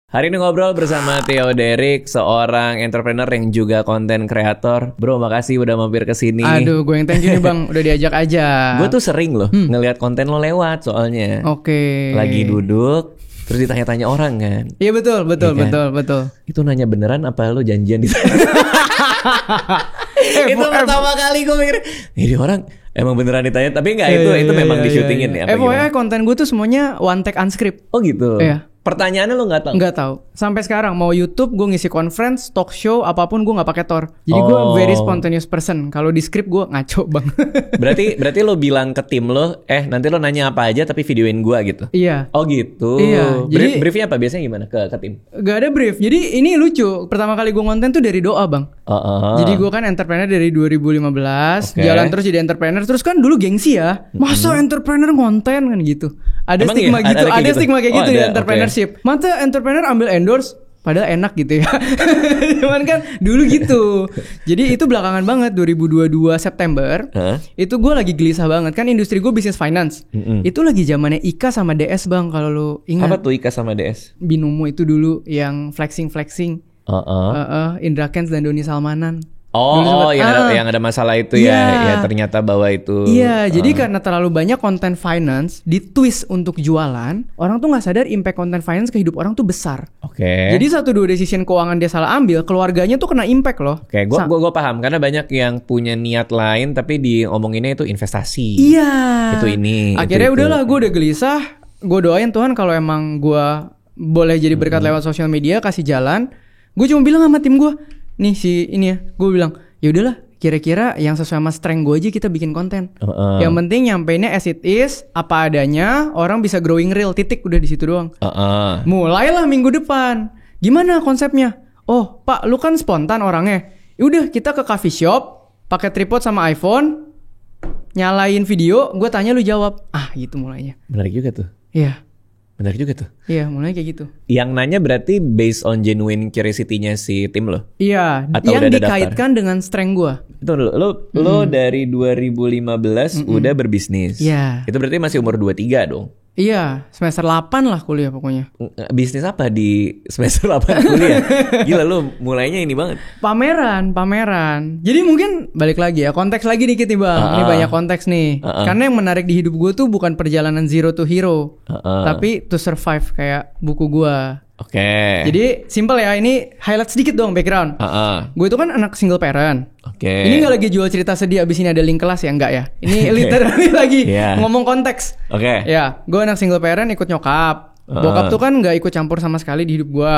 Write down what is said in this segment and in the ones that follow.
Hari ini ngobrol bersama Theo Derek, seorang entrepreneur yang juga konten kreator. Bro, makasih udah mampir ke sini. Aduh, gue yang thank you nih Bang, udah diajak aja. Gue tuh sering loh ngelihat konten lo lewat soalnya. Oke. Lagi duduk, terus ditanya-tanya orang kan. Iya betul. Itu nanya beneran apa lo janjian di sana? Itu pertama kali gue mikir, ini orang emang beneran ditanya, tapi enggak, itu memang di syutingin ya. Pokoknya konten gue tuh semuanya one take unscript. Oh gitu. Iya. Pertanyaannya lo nggak tahu? Nggak tahu. Sampai sekarang mau YouTube gue ngisi conference, talk show, apapun gue nggak pakai Tor. Jadi gue very spontaneous person. Kalau di script gue ngaco bang. berarti lo bilang ke tim lo, nanti lo nanya apa aja tapi videoin gue gitu. Iya. Oh gitu. Iya. Jadi briefnya apa biasanya gimana ke tim? Gak ada brief. Jadi ini lucu. Pertama kali gue konten tuh dari doa bang. Jadi gue kan entrepreneur dari 2015, jalan terus jadi entrepreneur. Terus kan dulu gengsi ya. Masa entrepreneur konten kan gitu. Ada emang stigma gitu. Ada stigma kayak gitu di entrepreneurship. Masa entrepreneur ambil endorse padahal enak gitu ya. Cuman kan dulu gitu. Jadi itu belakangan banget 2022 September. Itu gue lagi gelisah banget. Kan industri gue business finance. Itu lagi zamannya Ika sama DS bang, kalau lu ingat. Apa tuh Ika sama DS? Binomo itu dulu yang flexing. Indra Kents dan Doni Salmanan. Yang ada masalah itu ya ternyata bahwa itu. Iya, jadi karena terlalu banyak konten finance di twist untuk jualan, orang tuh nggak sadar impact konten finance ke hidup orang tuh besar. Oke. Jadi 1-2 decision keuangan dia salah ambil, keluarganya tuh kena impact loh. Oke, gue paham karena banyak yang punya niat lain tapi diomonginnya itu investasi. Iya. Itu ini. Akhirnya udahlah, gue udah gelisah. Gue doain Tuhan kalau emang gue boleh jadi berkat lewat sosial media, kasih jalan. Gue cuma bilang sama tim gue, nih gue bilang, ya udahlah, kira-kira yang sesuai sama strength gue aja kita bikin konten. Yang penting nyampeinnya as it is, apa adanya, orang bisa growing real, titik, udah di situ doang. Mulailah minggu depan. Gimana konsepnya? Oh, Pak, lu kan spontan orangnya. Udah, kita ke coffee shop, pakai tripod sama iPhone, nyalain video, gue tanya lu jawab. Gitu mulainya. Menarik juga tuh. Iya. Benar juga tuh. Iya, mulai kayak gitu. Yang nanya berarti based on genuine curiosity-nya si tim lo? Iya, atau yang dikaitkan dengan strength gue. Itu lo dari 2015 udah berbisnis. Iya. Itu berarti masih umur 23 dong? Iya, semester 8 lah kuliah pokoknya. Bisnis apa di semester 8 kuliah? Gila, lo mulainya ini banget. Pameran. Jadi mungkin balik lagi ya, konteks lagi dikit nih bang. Ini banyak konteks nih. Karena yang menarik di hidup gue tuh bukan perjalanan zero to hero, tapi to survive kayak buku gue. Oke. Jadi simple ya, ini highlight sedikit dong background. Gue itu kan anak single parent. Ini gak lagi jual cerita sedih abis ini ada link kelas ya, enggak ya. Ini literally lagi ngomong konteks. Ya, gue anak single parent ikut nyokap. Bokap tuh kan gak ikut campur sama sekali di hidup gue.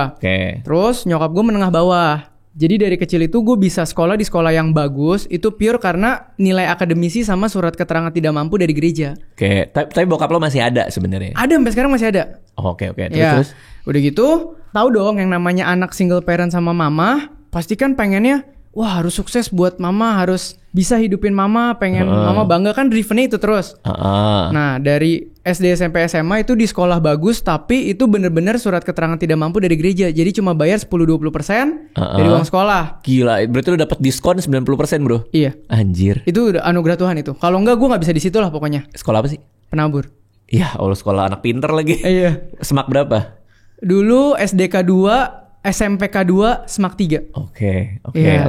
Terus nyokap gue menengah bawah. Jadi dari kecil itu gue bisa sekolah di sekolah yang bagus. Itu pure karena nilai akademisi sama surat keterangan tidak mampu dari gereja. Tapi bokap lo masih ada sebenarnya? Ada, sampai sekarang masih ada. Oke. Terus? Udah gitu, tahu dong yang namanya anak single parent sama mama, pasti kan pengennya, wah harus sukses buat mama, harus bisa hidupin mama, pengen mama bangga kan, drivennya itu terus. Nah dari SD, SMP, SMA itu di sekolah bagus, tapi itu bener-bener surat keterangan tidak mampu dari gereja. Jadi cuma bayar 10-20% dari uang sekolah. Gila, berarti lu dapat diskon 90% bro? Iya. Anjir. Itu udah anugerah Tuhan itu. Kalau enggak gue gak bisa di situ lah pokoknya. Sekolah apa sih? Penabur. Iya, sekolah anak pinter lagi. Iya. Semak berapa? Dulu SDK 2, SMPK 2, SMAK 3. Oke. Ya,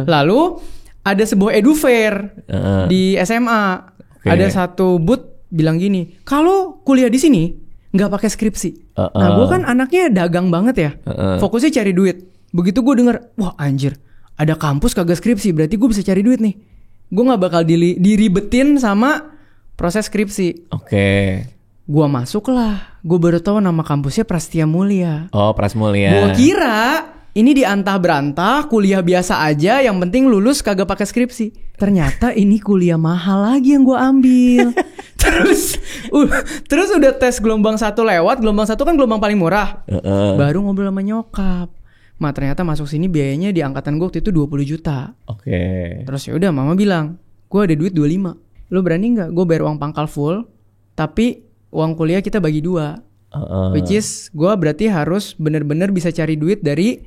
lalu ada sebuah edu fair di SMA. Ada satu booth bilang gini, kalau kuliah di sini nggak pakai skripsi. Nah gue kan anaknya dagang banget ya, fokusnya cari duit. Begitu gue denger, wah anjir, ada kampus kagak skripsi, berarti gue bisa cari duit nih. Gue nggak bakal diribetin sama proses skripsi. Gua masuk lah. Gue baru tahu nama kampusnya Prastia Mulia. Pras Mulia. Gue kira ini diantah berantah, kuliah biasa aja, yang penting lulus kagak pakai skripsi. Ternyata ini kuliah mahal lagi yang gue ambil. Terus udah tes gelombang 1 lewat. Gelombang 1 kan gelombang paling murah. Baru ngobrol sama nyokap. Ternyata masuk sini biayanya di angkatan gue waktu itu 20 juta. Terus ya udah mama bilang, gue ada duit 25. Lo berani gak gue bayar uang pangkal full, tapi uang kuliah kita bagi 2. Which is gue berarti harus bener-bener bisa cari duit dari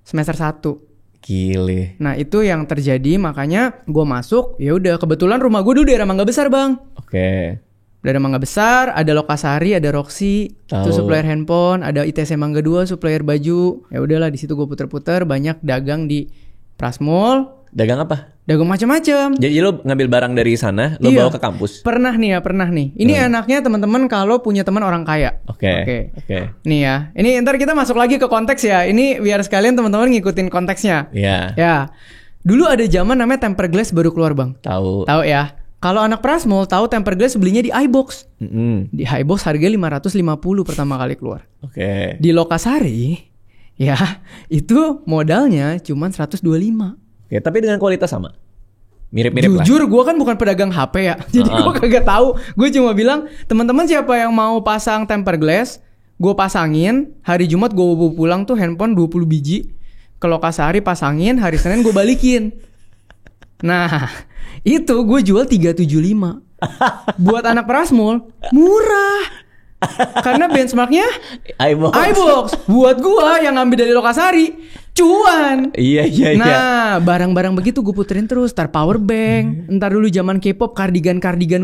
semester 1. Gile. Nah itu yang terjadi, makanya gue masuk. Ya udah, kebetulan rumah gue dulu daerah Mangga Besar bang. Dari Mangga Besar, ada Lokasari, ada Roxy, itu supplier handphone, ada ITC Mangga 2, supplier baju. Ya udahlah di situ gue puter-puter, banyak dagang di Prasmol. Dagang apa? Dagang macam-macam. Jadi lo ngambil barang dari sana, lo bawa ke kampus? Pernah nih. Ini enaknya teman-teman kalau punya teman orang kaya. Oke. Nih ya, ini ntar kita masuk lagi ke konteks ya. Ini biar sekalian teman-teman ngikutin konteksnya. Iya. Ya. Dulu ada zaman namanya temper glass baru keluar bang. Tahu ya. Kalau anak Prasmol tahu temper glass belinya di iBox. Di iBox harga 550 pertama kali keluar. Oke. Di Lokasari ya itu modalnya cuma 125. Oke, tapi dengan kualitas sama. Mirip-mirip lah. Jujur gue kan bukan pedagang HP ya. Jadi gue kagak tahu. Gue cuma bilang, teman-teman siapa yang mau pasang temper glass, gue pasangin. Hari Jumat gue bawa pulang tuh handphone 20 biji. Ke Lokasari pasangin, hari Senin gue balikin. Nah, itu gue jual 375. Buat anak Prasmol murah. Karena benchmarknya iBox. Buat gue yang ngambil dari Lokasari cuan. Iya. Nah, barang-barang begitu gue puterin terus. Ntar power bank. Ntar dulu zaman K-pop kardigan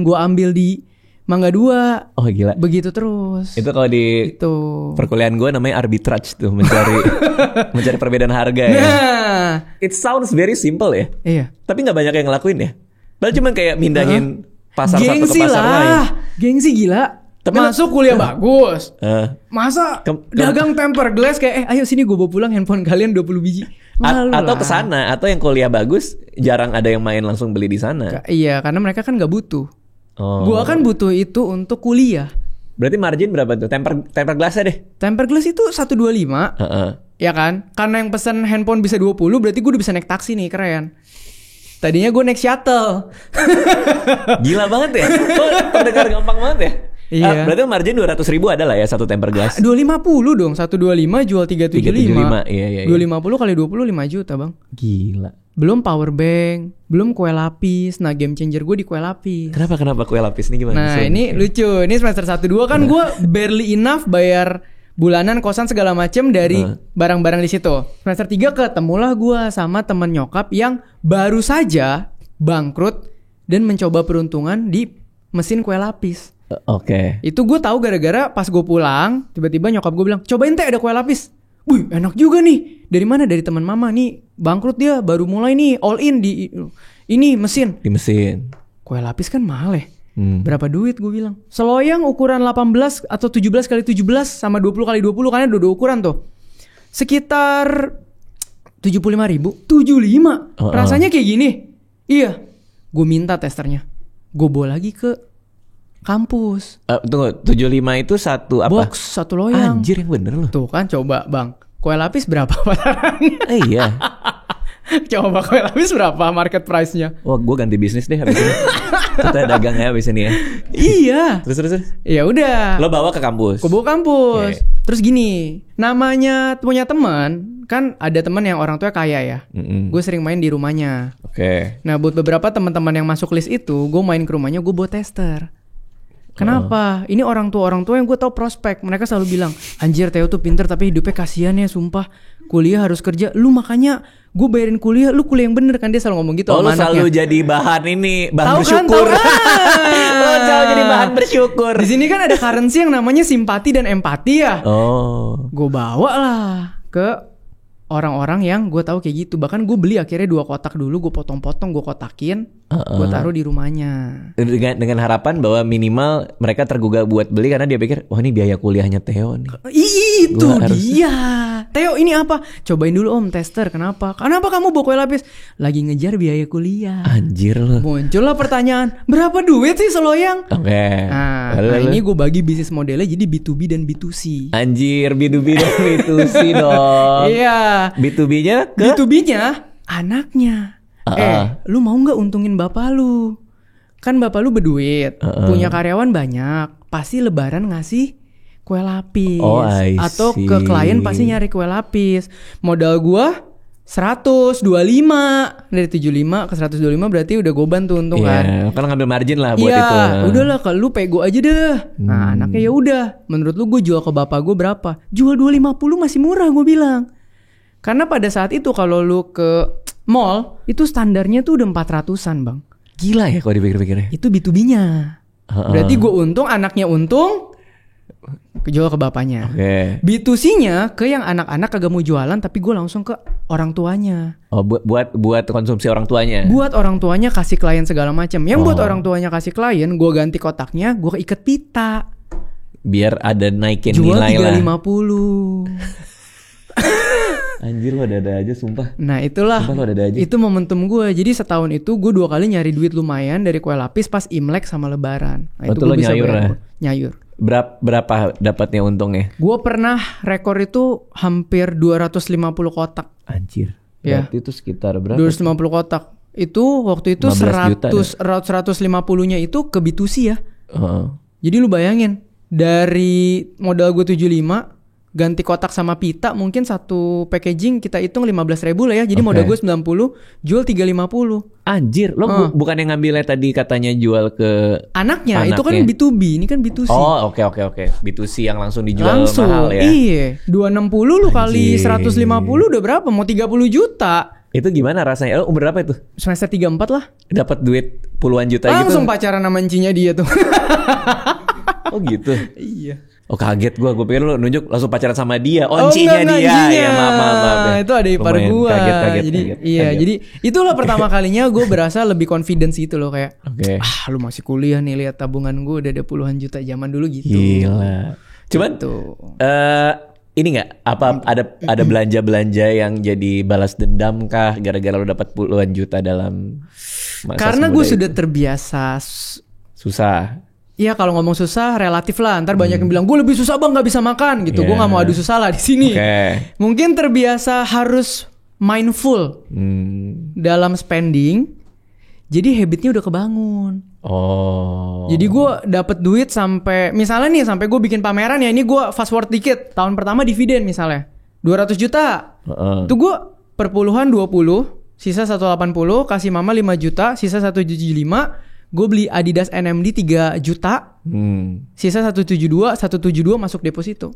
gue ambil di Mangga 2. Oh gila. Begitu terus. Itu kalau di perkuliahan gue namanya arbitrage tuh, mencari perbedaan harga ya. Nah, it sounds very simple ya. Iya. Tapi nggak banyak yang ngelakuin ya. Padahal cuma kayak mindahin pasar satu ke pasar lain. Gengsi gila. Tapi masuk kuliah bagus. Masa dagang temper glass kayak ayo sini gue bawa pulang handphone kalian 20 biji. Atau ke sana, atau yang kuliah bagus jarang ada yang main langsung beli di sana. Iya, karena mereka kan nggak butuh. Gua kan butuh itu untuk kuliah. Berarti margin berapa tuh? Temper glass-nya deh. Temper glass itu 125. Ya kan? Karena yang pesan handphone bisa 20, berarti gue udah bisa naik taksi nih, keren. Tadinya gue naik shuttle. Gila banget ya. Terdengar gampang banget ya. Iya. Berarti margin 200.000 ada lah ya satu temper glass. 250 dong. 125 jual 375. 375. Iya. 250 kali 20 5 juta bang. Gila. Belum power bank, belum kue lapis. Nah, game changer gue di kue lapis. Kenapa kue lapis ini gimana? Nah, ini lucu. Ini semester 1-2 kan gue barely enough bayar bulanan, kosan segala macem dari barang-barang di situ. Semester 3 ketemulah gue sama temen nyokap yang baru saja bangkrut dan mencoba peruntungan di mesin kue lapis. Oke. Itu gue tahu gara-gara pas gue pulang, tiba-tiba nyokap gue bilang, cobain teh ada kue lapis. Wih, enak juga nih. Dari mana? Dari teman mama nih. Bangkrut dia, baru mulai nih all in di ini mesin. Di mesin. Kue lapis kan mahal ya. Berapa duit gue bilang? Seloyang ukuran 18 atau 17 kali 17 sama 20 kali 20 karena dua ukuran tuh. Sekitar 75.000. 75. Rasanya kayak gini. Iya. Gue minta testernya. Gue bawa lagi ke kampus. Tunggu, 75 itu satu apa? Box, satu loyang. Anjir yang bener loh. Tuh kan coba bang. Kue lapis berapa patarannya? Iya. Coba kue lapis berapa market price-nya? Wah, gue ganti bisnis deh habis ini. Kita dagang ya habis ini ya. Iya. Terus. Ya udah. Lo bawa ke kampus. Gue bawa kampus. Okay. Terus gini, namanya punya teman, kan ada teman yang orang tua kaya ya. Gue sering main di rumahnya. Oke. Nah, buat beberapa teman-teman yang masuk list itu, gue main ke rumahnya, gue bawa tester. Kenapa? Ini orang tua yang gue tahu prospek. Mereka selalu bilang, anjir Theo tuh pinter tapi hidupnya kasihan ya, sumpah. Kuliah harus kerja. Lu makanya gue bayarin kuliah, lu kuliah yang bener kan. Dia selalu ngomong gitu lu sama anaknya. Selalu jadi bahan ini, bahan tau bersyukur. Kan? Lu selalu jadi bahan bersyukur. Di sini kan ada currency yang namanya simpati dan empati ya. Gue bawa lah ke orang-orang yang gue tahu kayak gitu. Bahkan gue beli akhirnya 2 kotak dulu, gue potong-potong, gue kotakin, gue taruh di rumahnya. Dengan harapan bahwa minimal mereka tergugah buat beli karena dia pikir, wah ini biaya kuliahnya Theo nih. Itu dia. Theo ini apa? Cobain dulu om tester. Kenapa kamu bawa kue lapis? Lagi ngejar biaya kuliah. Anjir loh. Muncullah pertanyaan, berapa duit sih seloyang? Oke. Nah ini gue bagi bisnis modelnya jadi B2B dan B2C. Anjir, B2B dan B2C dong. Iya. B2B-nya ke? B2B-nya anaknya. Lu mau gak untungin bapak lu? Kan bapak lu berduit, punya karyawan banyak, pasti lebaran ngasih kue lapis. Atau ke klien pasti nyari kue lapis. Modal gua 125. Dari 75 ke 125 berarti udah gue bantu untung kan. Kan ngambil margin lah buat itu. Iya, udahlah kalau lu pego aja deh. Nah, anaknya ya udah. Menurut lu gue jual ke bapak gue berapa? Jual 250 masih murah gue bilang. Karena pada saat itu kalau lu ke mall, itu standarnya tuh udah 400-an bang. Gila ya kalau dipikir-pikirnya. Itu B2B-nya. Berarti gue untung, anaknya untung, jual ke bapaknya. B2C-nya ke yang anak-anak kagak mau jualan, tapi gue langsung ke orang tuanya. Oh, buat konsumsi orang tuanya. Buat orang tuanya kasih klien segala macam. Yang buat orang tuanya kasih klien, gue ganti kotaknya, gue ikat pita. Biar ada naikin jual nilai lah. Jual 350. Anjir, lo ada aja sumpah. Nah itulah, sumpah, ada aja. Itu momentum gue. Jadi setahun itu gue 2 kali nyari duit lumayan dari kue lapis pas Imlek sama Lebaran. Nah, itu gue bisa nyayur. Berapa dapatnya untungnya? Gue pernah rekor itu hampir 250 kotak. Anjir. Ya. Berarti itu sekitar berapa? 250 kotak. Itu waktu itu 150-nya itu ke B2C ya. Jadi lu bayangin, dari modal gue 75, ganti kotak sama pita, mungkin satu packaging kita hitung 15.000 lah ya. Jadi modal gue 90, jual 350. Anjir, lo bukan yang ngambilnya tadi katanya jual ke anaknya. Itu kan B2B, ini kan B2C. Oh, oke. B2C yang langsung dijual mahal ya. Iya, 260 lu kali 150 udah berapa? Mau 30 juta. Itu gimana rasanya? Lo umur berapa itu? Semester 3-4 lah. Dapat duit puluhan juta gitu. Langsung pacaran sama encinya dia tuh. Oh gitu. Iya. Oh kaget gue pikir lu nunjuk langsung pacaran sama dia. Oncinya dia. Ya maaf ya. Itu ada ipar gue. Kaget. Iya, jadi itulah pertama kalinya gue berasa lebih confidence gitu loh, kayak lu masih kuliah nih, lihat tabungan gue udah ada puluhan juta zaman dulu gitu. Gila. Cuman ini nggak ada belanja yang jadi balas dendam kah gara-gara lu dapat puluhan juta dalam masa? Karena gue sudah terbiasa susah. Iya, kalau ngomong susah relatif lah. Ntar banyak yang bilang gue lebih susah bang, nggak bisa makan gitu. Gue nggak mau adu susah lah di sini. Mungkin terbiasa harus mindful dalam spending. Jadi habitnya udah kebangun. Jadi gue dapet duit sampai misalnya nih, sampai gue bikin pameran ya. Ini gue fast forward dikit. Tahun pertama dividen misalnya 200 juta. Itu gue perpuluhan 20, sisa 180, kasih mama 5 juta, sisa 175. Gue beli Adidas NMD 3 juta. Sisa 172 masuk deposito.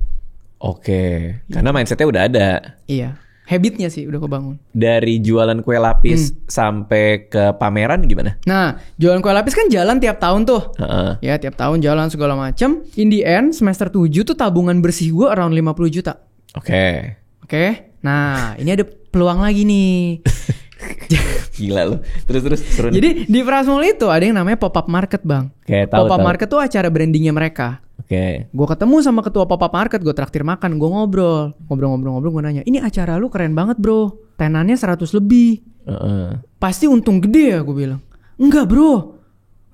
Oke. Karena mindsetnya udah ada. Iya. Habitnya sih udah kebangun. Dari jualan kue lapis sampai ke pameran gimana? Nah, jualan kue lapis kan jalan tiap tahun tuh. Ya, tiap tahun jalan segala macam. In the end, semester 7 tuh tabungan bersih gue around 50 juta. Oke. Nah, ini ada peluang lagi nih. Gila lu. Terus seru. Jadi di Prasmul itu ada yang namanya pop up market, Bang. Pop up market tuh acara brandingnya mereka. Gue ketemu sama ketua pop up market, gue traktir makan, gue ngobrol, gue nanya, ini acara lu keren banget bro, tenannya 100 lebih, pasti untung gede ya, gue bilang. Enggak bro,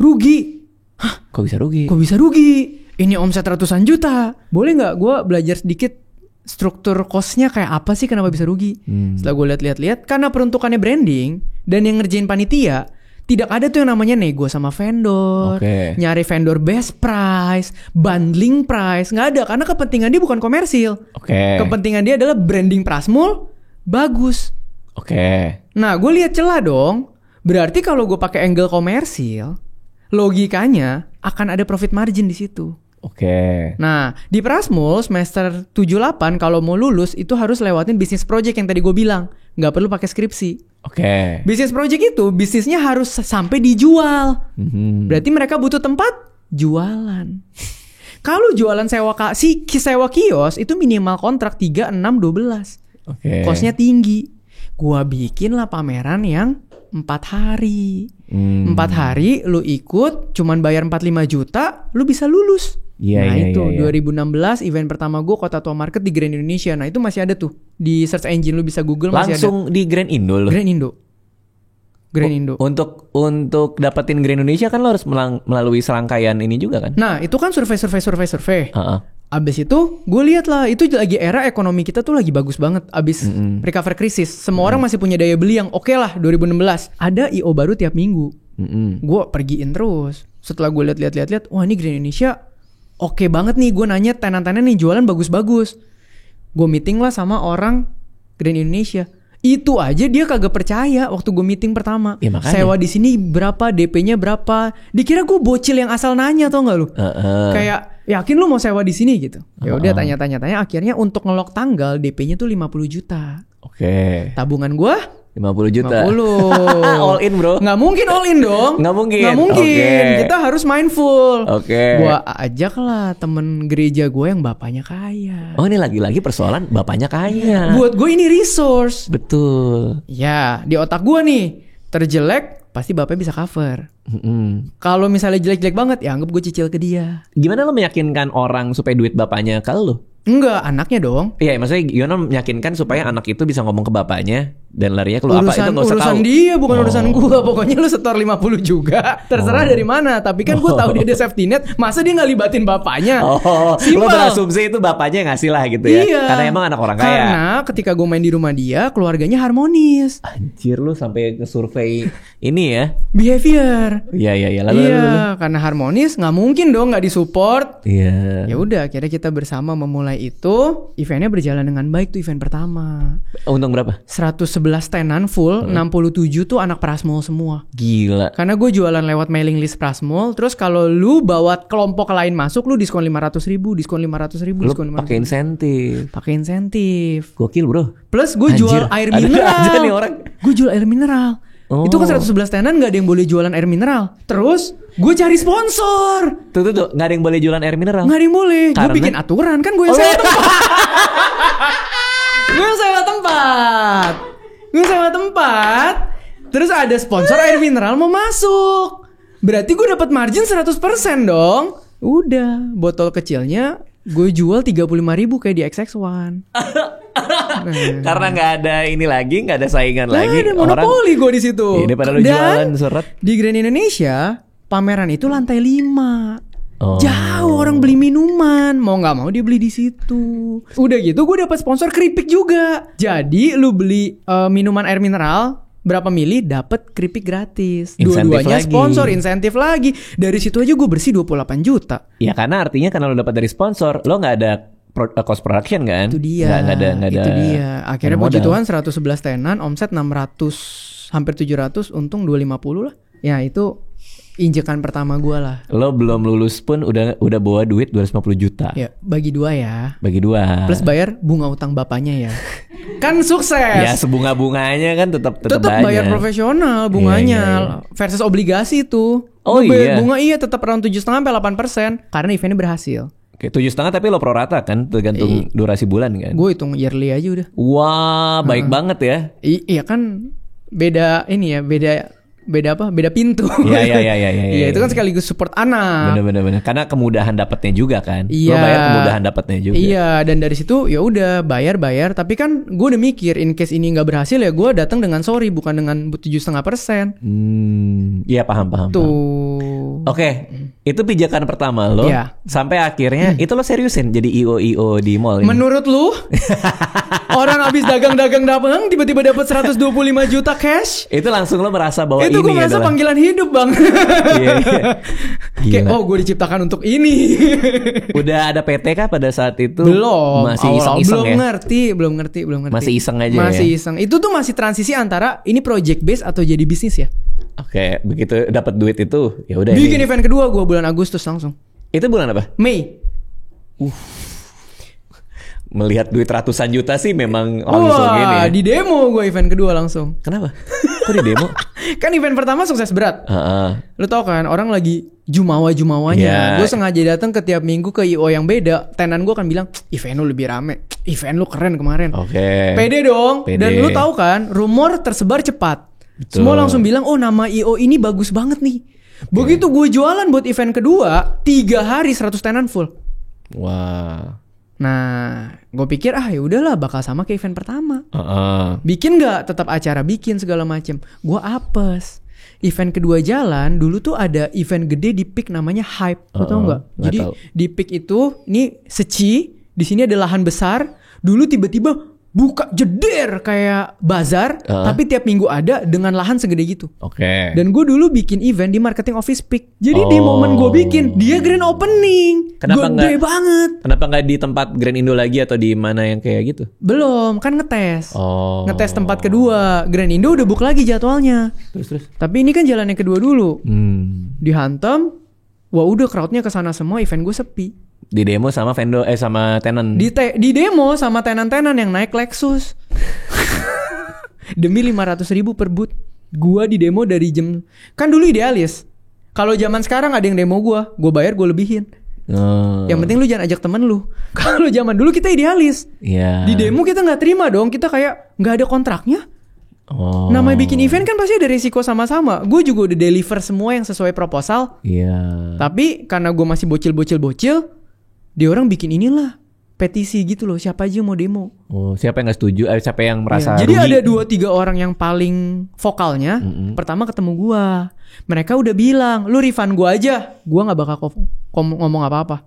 rugi. Hah? Kok bisa rugi? Ini omset ratusan juta. Boleh nggak gue belajar sedikit struktur cost-nya kayak apa sih, kenapa bisa rugi? Setelah gue lihat-lihat, karena peruntukannya branding dan yang ngerjain panitia, tidak ada tuh yang namanya nego sama vendor, nyari vendor best price, bundling price, nggak ada, karena kepentingan dia bukan komersil. Kepentingan dia adalah branding Prasmul bagus. Nah, gue lihat celah dong. Berarti kalau gue pakai angle komersil, logikanya akan ada profit margin di situ. Nah, di Prasmul semester 7-8 kalau mau lulus itu harus lewatin bisnis project yang tadi gue bilang. Nggak perlu pakai skripsi. Bisnis project itu bisnisnya harus sampai dijual. Berarti mereka butuh tempat jualan. Kalau jualan sewa kios itu minimal kontrak 3, 6, 12. Kosnya tinggi. Gua bikin lah pameran yang 4 hari. 4 hari lu ikut cuman bayar 45 juta, lu bisa lulus. 2016 event pertama gue Kota Tua Market di Grand Indonesia. Nah itu masih ada tuh di search engine, lu bisa Google, masih langsung ada. Di Grand Indo loh. Grand Indo. Untuk dapetin Grand Indonesia kan lo harus melalui serangkaian ini juga kan? Nah itu kan survei. Abis itu gue lihat lah, itu lagi era ekonomi kita tuh lagi bagus banget. Abis recover krisis, semua orang masih punya daya beli yang oke lah. 2016 ada IO baru tiap minggu. Gue pergiin terus. Setelah gue lihat, wah ini Grand Indonesia oke banget nih. Gue nanya tenan-tenan nih jualan bagus-bagus. Gue meeting lah sama orang Grand Indonesia. Itu aja dia kagak percaya waktu gue meeting pertama. Sewa di sini berapa, DP-nya berapa. Dikira gue bocil yang asal nanya, tau gak lu? Kayak yakin lu mau sewa di sini gitu. Ya udah tanya. Akhirnya untuk ngelok tanggal DP-nya tuh 50 juta. Tabungan gue 50 juta. 50. All in bro. Nggak mungkin all in dong. Nggak mungkin. Nggak mungkin. Okay. Kita harus mindful. Oke. Gua ajak lah temen gereja gue yang bapaknya kaya. Oh ini lagi-lagi persoalan bapaknya kaya. Buat gue ini resource. Betul. Ya di otak gue nih terjelek pasti bapaknya bisa cover. Kalau misalnya jelek-jelek banget ya anggap gue cicil ke dia. Gimana lo meyakinkan orang supaya duit bapaknya ke lo? Enggak, anaknya dong. Iya, maksudnya gimana meyakinkan supaya anak itu bisa ngomong ke bapaknya dan larinya keluar apa itu nggak usah tahu. Urusan dia bukan urusan gua. Pokoknya lu setor 50 juga. Terserah dari mana. Tapi kan gua tahu dia ada safety net. Masa dia nggak libatin bapaknya? Lo berasumsi itu bapaknya yang ngasih lah gitu ya. Iya. Karena emang anak orang kaya. Karena ketika gua main di rumah dia, keluarganya harmonis. Anjir lu sampai ke survei ini ya. Behavior. Iya. Lalu. Karena harmonis nggak mungkin dong nggak disupport. Iya. Ya udah, akhirnya kita bersama memulai itu. Eventnya berjalan dengan baik tuh event pertama. Untung berapa? 111 tenan full, 67 tuh anak Prasmol semua. Gila. Karena gue jualan lewat mailing list Prasmol. Terus kalau lu bawa kelompok lain masuk, lu diskon 500.000, diskon 500.000, lu diskon 500.000. pakai insentif. Pakai insentif. Gokil bro. Plus gue jual air mineral. Ada nih orang. Gue jual air mineral. Itu kan 111 tenan gak ada yang boleh jualan air mineral. Terus gue cari sponsor. Tuh gak ada yang boleh jualan air mineral. Gak ada yang boleh. Gue bikin aturan. Kan gue yang sewa tempat. Gue yang sewa tempat. Terus ada sponsor air mineral mau masuk. Berarti gue dapat margin 100% dong. Udah, botol kecilnya gue jual 35.000 kayak di XX1. Karena nggak ada ini lagi, nggak ada saingan lagi. Ada monopoli gue di situ. Ini pada lu jualan surat. Di Grand Indonesia pameran itu lantai 5. Jauh orang beli minuman, mau nggak mau dia beli di situ. Udah gitu gue dapat sponsor keripik juga. Jadi lu beli minuman air mineral berapa mili dapat keripik gratis. Dua-duanya sponsor, insentif lagi. Dari situ aja gue bersih 28 juta. Ya karena artinya karena lu dapat dari sponsor, lo nggak ada cost production kan? Itu dia. Nggak ada. Itu dia. Akhirnya puji Tuhan 111 tenan, omset 600, hampir 700, untung 250 lah. Ya itu injekan pertama gue lah. Lo belum lulus pun udah bawa duit 250 juta. Ya bagi 2 ya. Bagi 2. Plus bayar bunga utang bapaknya ya. Kan sukses. Ya sebunga-bunganya kan tetap bayar profesional bunganya. Iya. Versus obligasi itu. Iya. Bunga tetap around 7,5-8% karena eventnya berhasil. Oke, 7,5 tapi lo prorata kan tergantung durasi bulan kan. Gue hitung yearly aja udah. Wah, baik banget ya. Iya kan beda ini ya, beda pintu. Iya, itu kan sekaligus support anak. Bener. Karena kemudahan dapatnya juga kan. Iya. Lo bayar kemudahan dapatnya juga. Iya, dan dari situ ya udah bayar. Tapi kan gue udah mikir in case ini nggak berhasil ya gue datang dengan sorry bukan dengan 7,5%. Iya paham. Tuh. Oke, itu pijakan pertama lo. Iya. Sampai akhirnya itu lo seriusin jadi IO di mall ini. Menurut lu? Orang abis dagang tiba-tiba dapat 125 juta cash. Itu langsung lo merasa bahwa itu gue merasa adalah panggilan hidup bang. Iya. Kayak gue diciptakan untuk ini. Udah ada PT kah pada saat itu? Belum. Masih iseng-iseng belum ngerti. Masih iseng aja. Masih iseng. Itu tuh masih transisi antara ini project base atau jadi bisnis ya. Oke, begitu dapat duit itu ya udah. Bikin event kedua gue bulan Agustus langsung. Itu bulan apa? Mei. Melihat duit ratusan juta sih memang langsung ini ya. Di demo gue event kedua langsung. Kenapa? Kok di demo? Kan event pertama sukses berat. Lu tau kan orang lagi jumawa-jumawanya. Gue sengaja datang ke tiap minggu ke IO yang beda. Tenan gue akan bilang event lu lebih rame, event lu keren kemarin. Oke. Pede dong. Dan lu tahu kan rumor tersebar cepat. Betul. Semua langsung bilang nama IO ini bagus banget nih. Begitu gue jualan buat event kedua 3 hari 100 tenan full. Wah. Nah, gue pikir ya udahlah bakal sama kayak event pertama. Bikin nggak? Tetap acara bikin segala macem. Gue apes. Event kedua jalan dulu tuh ada event gede di Peak namanya Hype. Lo tau nggak? Jadi di Peak itu ini Seci. Di sini ada lahan besar. Dulu tiba-tiba buka jeder kayak bazar, tapi tiap minggu ada dengan lahan segede gitu. Oke. Dan gue dulu bikin event di marketing office Peak. Jadi di momen gue bikin, dia grand opening. Gede banget. Kenapa nggak di tempat Grand Indo lagi atau di mana yang kayak gitu? Belum, kan ngetes. Ngetes tempat kedua. Grand Indo udah book lagi jadwalnya. Terus. Tapi ini kan jalan yang kedua dulu. Dihantam, wah udah crowdnya kesana semua, event gue sepi. Di demo sama sama tenan. Di demo sama tenan-tenan yang naik Lexus. Demi 500.000 per booth. Gua di demo dari jam, kan dulu idealis. Kalau zaman sekarang ada yang demo gua bayar, gua lebihin. Yang penting lu jangan ajak temen lu. Kalau zaman dulu kita idealis. Di demo kita nggak terima dong. Kita kayak nggak ada kontraknya. Namanya bikin event kan pasti ada risiko sama-sama. Gue juga udah deliver semua yang sesuai proposal. Tapi karena gue masih bocil, dia orang bikin inilah petisi gitu loh. Siapa aja yang mau demo. Siapa yang gak setuju, siapa yang merasa Jadi rugi. ada 2-3 orang yang paling vokalnya. Pertama ketemu gua. Mereka udah bilang, lu refund gua aja. Gua gak bakal ngomong apa-apa.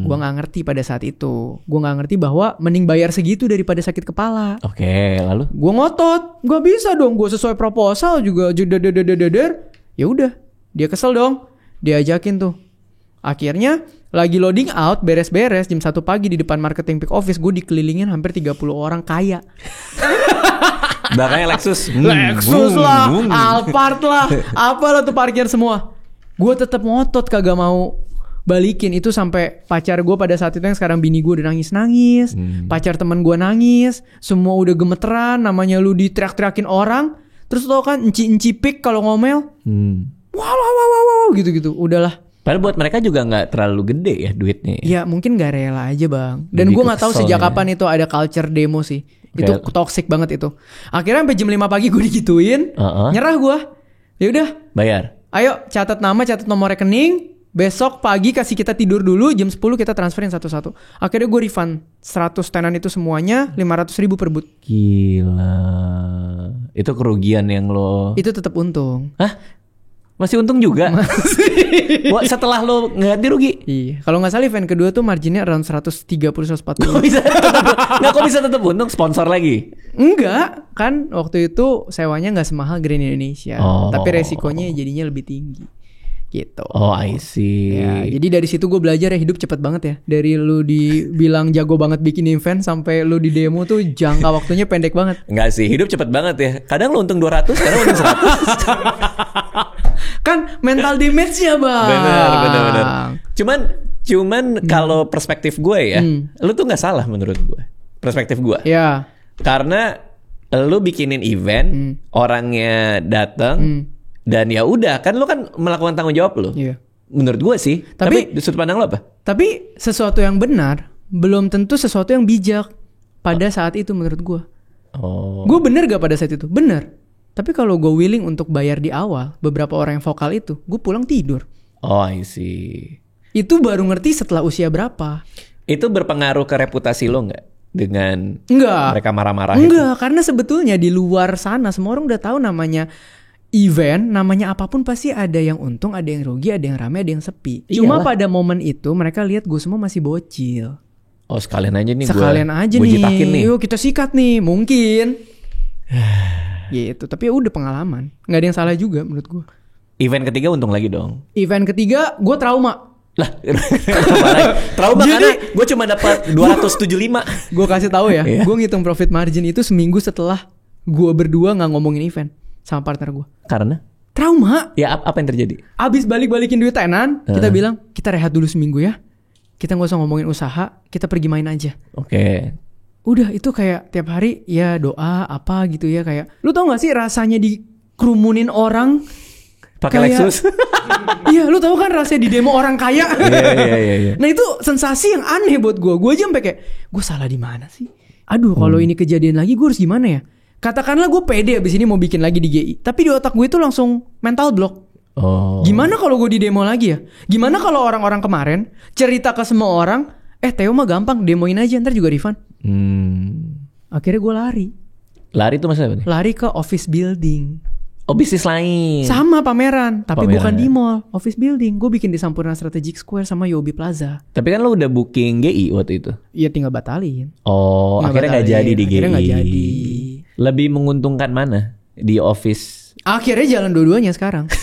Gua gak ngerti pada saat itu. Gua gak ngerti bahwa mending bayar segitu daripada sakit kepala. Oke, lalu? Gua ngotot. Gak bisa dong, gua sesuai proposal juga. Ya udah, dia kesel dong. Dia ajakin tuh. Akhirnya lagi loading out, beres-beres jam 1 pagi di depan marketing peak office, gue dikelilingin hampir 30 orang kaya. Belakangnya Lexus. Lexus lah, Alphard lah, apalah tuh parkir semua. Gue tetap ngotot kagak mau balikin itu sampai pacar gue pada saat itu yang sekarang bini gue udah nangis. Pacar teman gue nangis, semua udah gemeteran, namanya lu diteriak-teriakin orang. Terus tau kan enci pik kalau ngomel. Wow, gitu-gitu. Udahlah. Padahal buat mereka juga gak terlalu gede ya duitnya. Ya mungkin gak rela aja bang. Dan gue gak tahu sejak kapan itu ada culture demo sih. Itu toxic banget itu. Akhirnya sampai jam 5 pagi gue digituin. Nyerah gue. Ya udah. Bayar. Ayo catat nama, catat nomor rekening. Besok pagi kasih kita tidur dulu. Jam 10 kita transferin satu-satu. Akhirnya gue refund 100 tenan itu semuanya 500.000 per booth. Gila. Itu kerugian yang lo. Itu tetap untung. Hah? Masih untung juga. Setelah lo ganti rugi. Iya. Kalau nggak salah event kedua tuh marginnya around 130-140. Kok bisa tetap untung? Sponsor lagi? Enggak. Kan waktu itu sewanya nggak semahal Grand Indonesia. Tapi resikonya jadinya lebih tinggi. Gitu. I see. Ya, jadi dari situ gue belajar ya, hidup cepet banget ya. Dari lu dibilang jago banget bikin event sampai lu di demo tuh jangka waktunya pendek banget. Enggak sih, hidup cepet banget ya. Kadang lu untung 200, kadang untung 100. Kan mental damage-nya bang. Bener. Cuman kalau perspektif gue ya, lu tuh nggak salah menurut gue. Perspektif gue. Ya. Karena lu bikinin event, orangnya datang. Dan ya udah, kan lu kan melakukan tanggung jawab lu. Iya. Menurut gue sih. Tapi di sudut pandang lu apa? Tapi sesuatu yang benar belum tentu sesuatu yang bijak pada saat itu menurut gue. Gue bener gak pada saat itu? Bener. Tapi kalau gue willing untuk bayar di awal, beberapa orang yang vokal itu, gue pulang tidur. I see. Itu baru ngerti setelah usia berapa. Itu berpengaruh ke reputasi lo nggak? Dengan mereka marah-marah? Enggak, karena sebetulnya di luar sana semua orang udah tahu namanya event, namanya apapun pasti ada yang untung, ada yang rugi, ada yang ramai, ada yang sepi. Cuma pada momen itu mereka lihat gue semua masih bocil. Sekalian aja nih gue jitakin nih. Yuk kita sikat nih, mungkin. Gitu, tapi ya udah pengalaman. Nggak ada yang salah juga menurut gue. Event ketiga untung lagi dong. Event ketiga gue trauma. Lah, trauma karena gue cuma dapat 275. Gue kasih tahu ya, gue ngitung profit margin itu seminggu setelah gue berdua nggak ngomongin event sama partner gue. Karena? Trauma. Ya apa yang terjadi? Abis balikin duit tenan, kita bilang kita rehat dulu seminggu ya. Kita nggak usah ngomongin usaha, kita pergi main aja. Oke. Udah itu kayak tiap hari ya doa apa gitu ya, kayak lu tau gak sih rasanya dikerumunin orang pakai Lexus. Iya, lu tau kan rasanya di demo orang kaya. Iya. Nah itu sensasi yang aneh buat gue. Gue aja sampai kayak gue salah di mana sih? Aduh, kalau ini kejadian lagi gue harus gimana ya? Katakanlah gue pede abis ini mau bikin lagi di GI, tapi di otak gue itu langsung mental block. Gimana kalau gue di demo lagi ya? Gimana kalau orang-orang kemarin cerita ke semua orang, Theo mah gampang, demoin aja ntar juga refund. Akhirnya gue lari. Lari itu maksudnya apa nih? Lari ke office building. Bisnis lain. Sama pameran, tapi bukan di mall, office building. Gue bikin di Sampurna Strategic Square sama Yobi Plaza. Tapi kan lo udah booking GI waktu itu? Iya, tinggal batalin. Akhirnya gak jadi di GI. Akhirnya gak jadi. Lebih menguntungkan mana? Di office? Akhirnya jalan dua-duanya sekarang.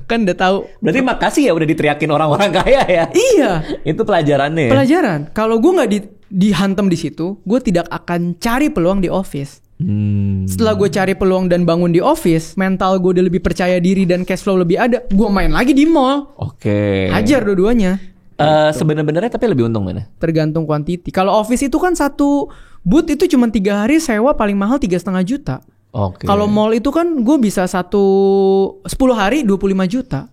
Kan udah tahu. Berarti makasih ya udah diteriakin orang-orang kaya ya. Iya. Itu pelajarannya. Pelajaran. Kalau gue nggak dihantam di situ, gue tidak akan cari peluang di office. Setelah gue cari peluang dan bangun di office, mental gue udah lebih percaya diri dan cash flow lebih ada, gue main lagi di mall. Oke. Hajar dua-duanya. Sebenarnya tapi lebih untung mana? Tergantung quantity. Kalau office itu kan satu Booth itu cuma 3 hari sewa paling mahal 3,5 juta. Kalau mall itu kan gue bisa 10 hari 25 juta.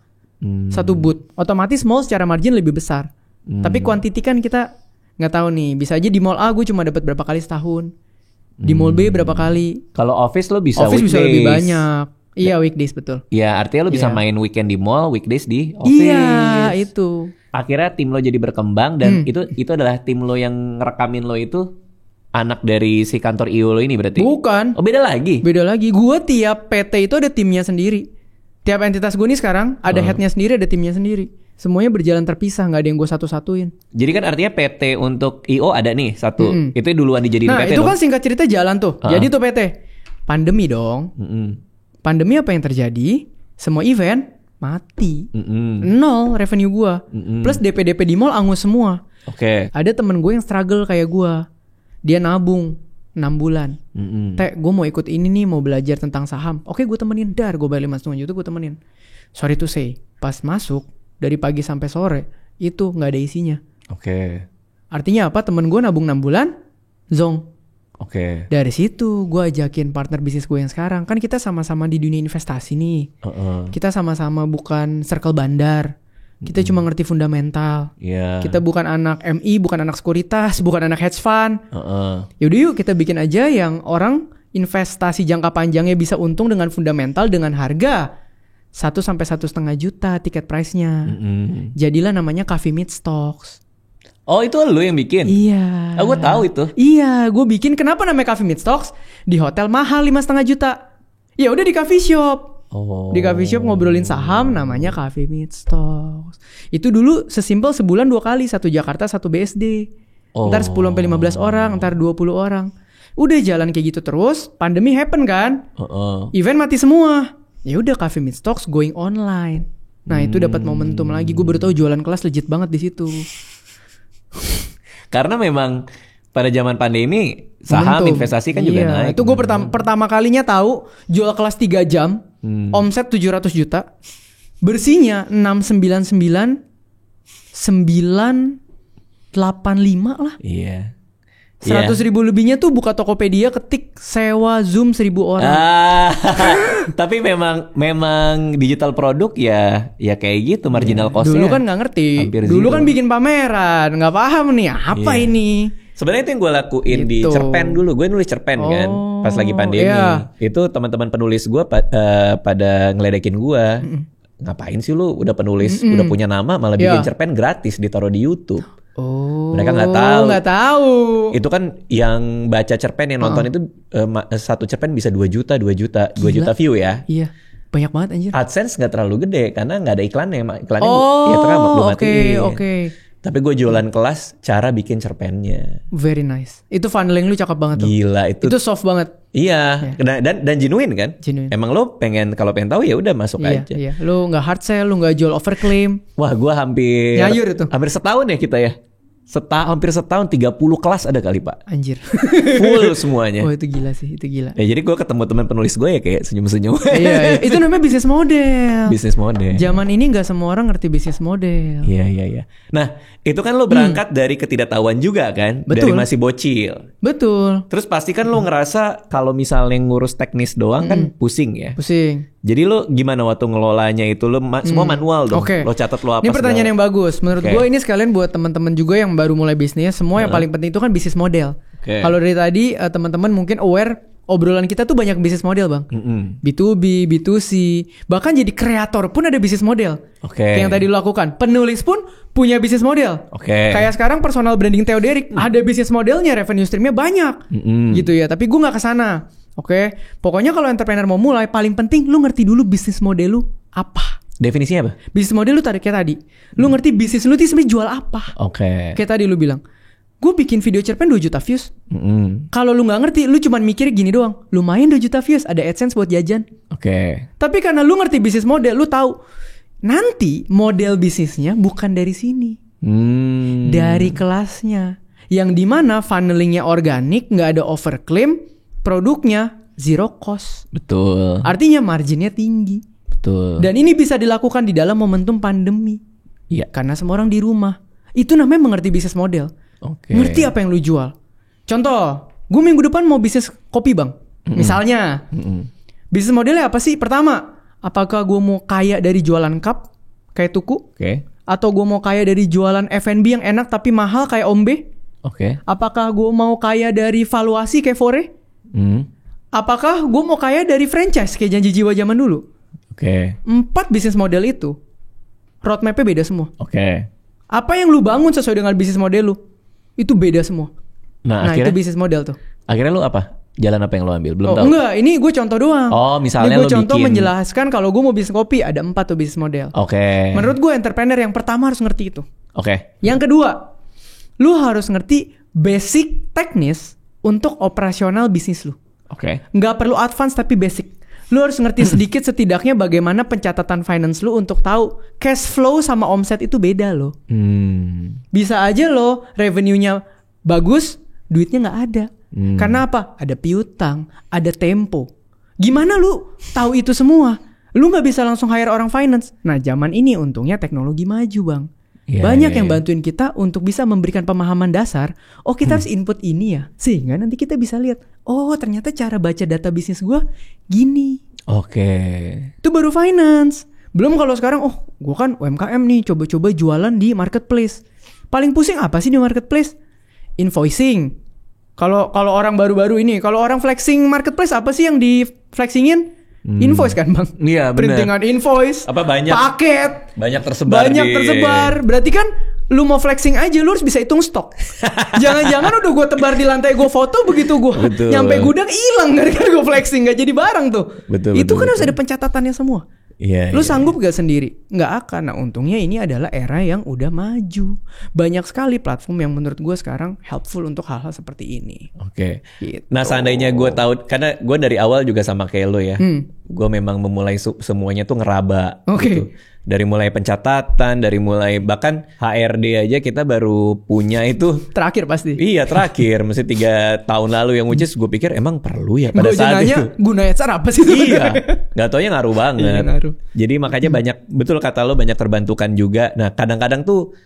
Satu booth. Otomatis mall secara margin lebih besar. Tapi quantity kan kita nggak tahu nih. Bisa aja di mall A gue cuma dapat berapa kali setahun. Di mall B berapa kali. Kalau office lo bisa office weekdays. Bisa lebih banyak. Iya, weekdays betul. Iya, artinya lo bisa main weekend di mall, weekdays di office. Iya, itu. Akhirnya tim lo jadi berkembang dan itu adalah tim lo yang ngerekamin lo itu anak dari si kantor IO lo ini berarti? Bukan. Oh, beda lagi? Beda lagi. Gue tiap PT itu ada timnya sendiri. Tiap entitas gue nih sekarang ada headnya sendiri, ada timnya sendiri. Semuanya berjalan terpisah, nggak ada yang gue satu-satuin. Jadi kan artinya PT untuk IO ada nih satu. Itu duluan dijadiin PT. Nah itu kan singkat cerita jalan tuh. Jadi tuh PT. Pandemi dong. Pandemi apa yang terjadi? Semua event mati. Nol revenue gue. Plus DP-DP di mall angus semua. Ada temen gue yang struggle kayak gue. Dia nabung 6 bulan. Teh, gue mau ikut ini nih, mau belajar tentang saham. Oke, gue temenin. Gue bayar 5,5 juta, gue temenin. Sorry to say, pas masuk dari pagi sampai sore itu nggak ada isinya. Artinya apa? Temen gue nabung 6 bulan, zong. Dari situ gue ajakin partner bisnis gue yang sekarang. Kan kita sama-sama di dunia investasi nih. Kita sama-sama bukan circle bandar. Kita cuma ngerti fundamental. Kita bukan anak MI, bukan anak sekuritas, bukan anak hedge fund. Yaudah yuk kita bikin aja yang orang investasi jangka panjangnya bisa untung dengan fundamental dengan harga 1-1,5 juta tiket price-nya. Jadilah namanya Coffee Meets Stocks. Oh, itu lu yang bikin? Iya. Gue tahu itu. Iya, gue bikin. Kenapa namanya Coffee Meets Stocks? Di hotel mahal 5,5 juta. Ya udah di coffee shop. Di coffee shop ngobrolin saham, namanya Coffee Meets Stocks. Itu dulu sesimpel sebulan 2 kali, 1 Jakarta, 1 BSD. Ntar 10-15 orang, ntar 20 orang. Udah jalan kayak gitu terus. Pandemi happen kan? Event mati semua. Ya udah Coffee Meets Stocks going online. Nah itu dapat momentum lagi. Gue baru tahu jualan kelas legit banget di situ. Karena memang pada zaman pandemi saham momentum. Investasi kan juga naik. Itu gue pertama kalinya tahu jual kelas 3 jam, omset 700 juta, bersihnya 699 985 lah. Iya. 100.000 lebihnya tuh buka Tokopedia, ketik sewa Zoom 1.000 orang. Tapi memang digital produk ya kayak gitu marginal cost-nya. Dulu kan nggak ngerti. Dulu kan bikin pameran, nggak paham nih apa ini. Sebenarnya itu yang gue lakuin gitu. Di cerpen dulu. Gue nulis cerpen kan pas lagi pandemi. Itu teman-teman penulis gue pada ngeledekin gue. Ngapain sih lu udah penulis, udah punya nama malah bikin cerpen gratis ditaruh di YouTube. Mereka nggak tahu. Itu kan yang baca cerpen, yang nonton itu satu cerpen bisa 2 juta view ya. Iya, banyak banget anjir. AdSense nggak terlalu gede karena nggak ada iklannya. Iklannya ya terang belum matiin. Tapi gue jualan kelas cara bikin cerpennya. Very nice. Itu funneling lu cakep banget tuh. Gila itu. Itu soft banget. Iya. Dan genuine kan? Genuine. Emang lo kalau pengen tahu ya udah masuk aja. Iya. Lu nggak hard sell, lu nggak jual overclaim. Wah, gue hampir nyayur itu. Hampir setahun ya kita ya. Hampir setahun 30 kelas ada kali Pak. Anjir. Full semuanya. Oh itu gila sih, itu gila. Ya jadi gue ketemu teman penulis gue ya kayak senyum-senyum. Iya. Itu namanya bisnis model. Bisnis model. Zaman ini nggak semua orang ngerti bisnis model. Iya. Nah itu kan lo berangkat dari ketidaktahuan juga kan. Betul. Dari masih bocil. Betul. Terus pasti kan lo ngerasa kalau misalnya ngurus teknis doang kan pusing ya. Pusing. Jadi lo gimana waktu ngelolanya itu lo semua manual dong. Lo catat lo apa. Ini pertanyaan yang bagus. Menurut gue ini sekalian buat teman-teman juga yang baru mulai bisnis. Semua yang paling penting itu kan bisnis model. Kalau dari tadi teman-teman mungkin aware obrolan kita tuh banyak bisnis model bang. B2B, B2C, bahkan jadi kreator pun ada bisnis model. Kayak yang tadi lo lakukan. Penulis pun punya bisnis model. Kayak sekarang personal branding Theo Derek ada bisnis modelnya, revenue streamnya banyak. Gitu ya. Tapi gue nggak kesana. Pokoknya kalau entrepreneur mau mulai, paling penting lu ngerti dulu bisnis model lu apa. Definisinya apa? Bisnis model lu kayak tadi. Lu ngerti bisnis lu tuh sebenarnya jual apa. Kayak tadi lu bilang, gue bikin video cerpen 2 juta views. Kalau lu gak ngerti, lu cuman mikir gini doang. Lumayan 2 juta views, ada AdSense buat jajan. Tapi karena lu ngerti bisnis model, lu tahu nanti model bisnisnya bukan dari sini. Dari kelasnya. Yang dimana funnelingnya organik, gak ada overclaim, produknya zero cost. Betul. Artinya marginnya tinggi. Betul. Dan ini bisa dilakukan di dalam momentum pandemi. Iya. Karena semua orang di rumah. Itu namanya mengerti bisnis model. Ngerti apa yang lu jual. Contoh, gue minggu depan mau bisnis kopi bang. Misalnya, bisnis modelnya apa sih? Pertama, apakah gue mau kaya dari jualan cup kayak Tuku? Atau gue mau kaya dari jualan F&B yang enak tapi mahal kayak Ombe? Apakah gue mau kaya dari valuasi kayak Fore? Apakah gue mau kaya dari franchise kayak Janji Jiwa zaman dulu? 4 bisnis model itu roadmap-nya beda semua. Apa yang lu bangun sesuai dengan bisnis model lu itu beda semua. Nah akhirnya, itu bisnis model tuh. Akhirnya lu apa? Jalan apa yang lu ambil? Belum tahu. Enggak, ini gue contoh doang. Misalnya gue contoh menjelaskan kalau gue mau bisnis kopi ada 4 tuh bisnis model. Menurut gue entrepreneur yang pertama harus ngerti itu. Yang kedua, lu harus ngerti basic teknis untuk operasional bisnis lu. Nggak perlu advance tapi basic. Lu harus ngerti sedikit setidaknya bagaimana pencatatan finance lu untuk tahu cash flow sama omset itu beda loh. Bisa aja lo revenue-nya bagus, duitnya nggak ada. Karena apa? Ada piutang, ada tempo. Gimana lu tahu itu semua? Lu nggak bisa langsung hire orang finance. Nah zaman ini untungnya teknologi maju bang. Banyak yang bantuin kita untuk bisa memberikan pemahaman dasar. Kita harus input ini ya, sehingga nanti kita bisa lihat. Ternyata cara baca data bisnis gue gini. Itu baru finance. Belum kalau sekarang, gue kan UMKM nih, coba-coba jualan di marketplace. Paling pusing apa sih di marketplace? Invoicing. Kalau orang baru-baru ini, kalau orang flexing marketplace apa sih yang di flexingin? Invoice kan bang? Iya benar. Printingan invoice, paket, banyak tersebar. Berarti kan lu mau flexing aja, lu harus bisa hitung stok. Jangan-jangan udah gue tebar di lantai, gue foto, begitu gue nyampe gudang hilang gara-gara gue flexing, nggak jadi barang tuh. Itu kan harus ada pencatatannya semua. Lu sanggup gak sendiri? Nggak akan. Nah untungnya ini adalah era yang udah maju. Banyak sekali platform yang menurut gue sekarang helpful untuk hal-hal seperti ini. Gitu. Nah seandainya gue tahu, karena gue dari awal juga sama kayak lo ya, gue memang memulai semuanya tuh ngeraba gitu. Dari mulai pencatatan, dari mulai bahkan HRD aja kita baru punya itu terakhir pasti. Iya terakhir, mesti 3 tahun lalu yang which is gue pikir emang perlu ya pada saat itu. Gunanya cara apa sih? Iya, nggak taunya ngaruh banget. Jadi makanya banyak, betul kata lo, banyak terbantukan juga. Nah kadang-kadang tuh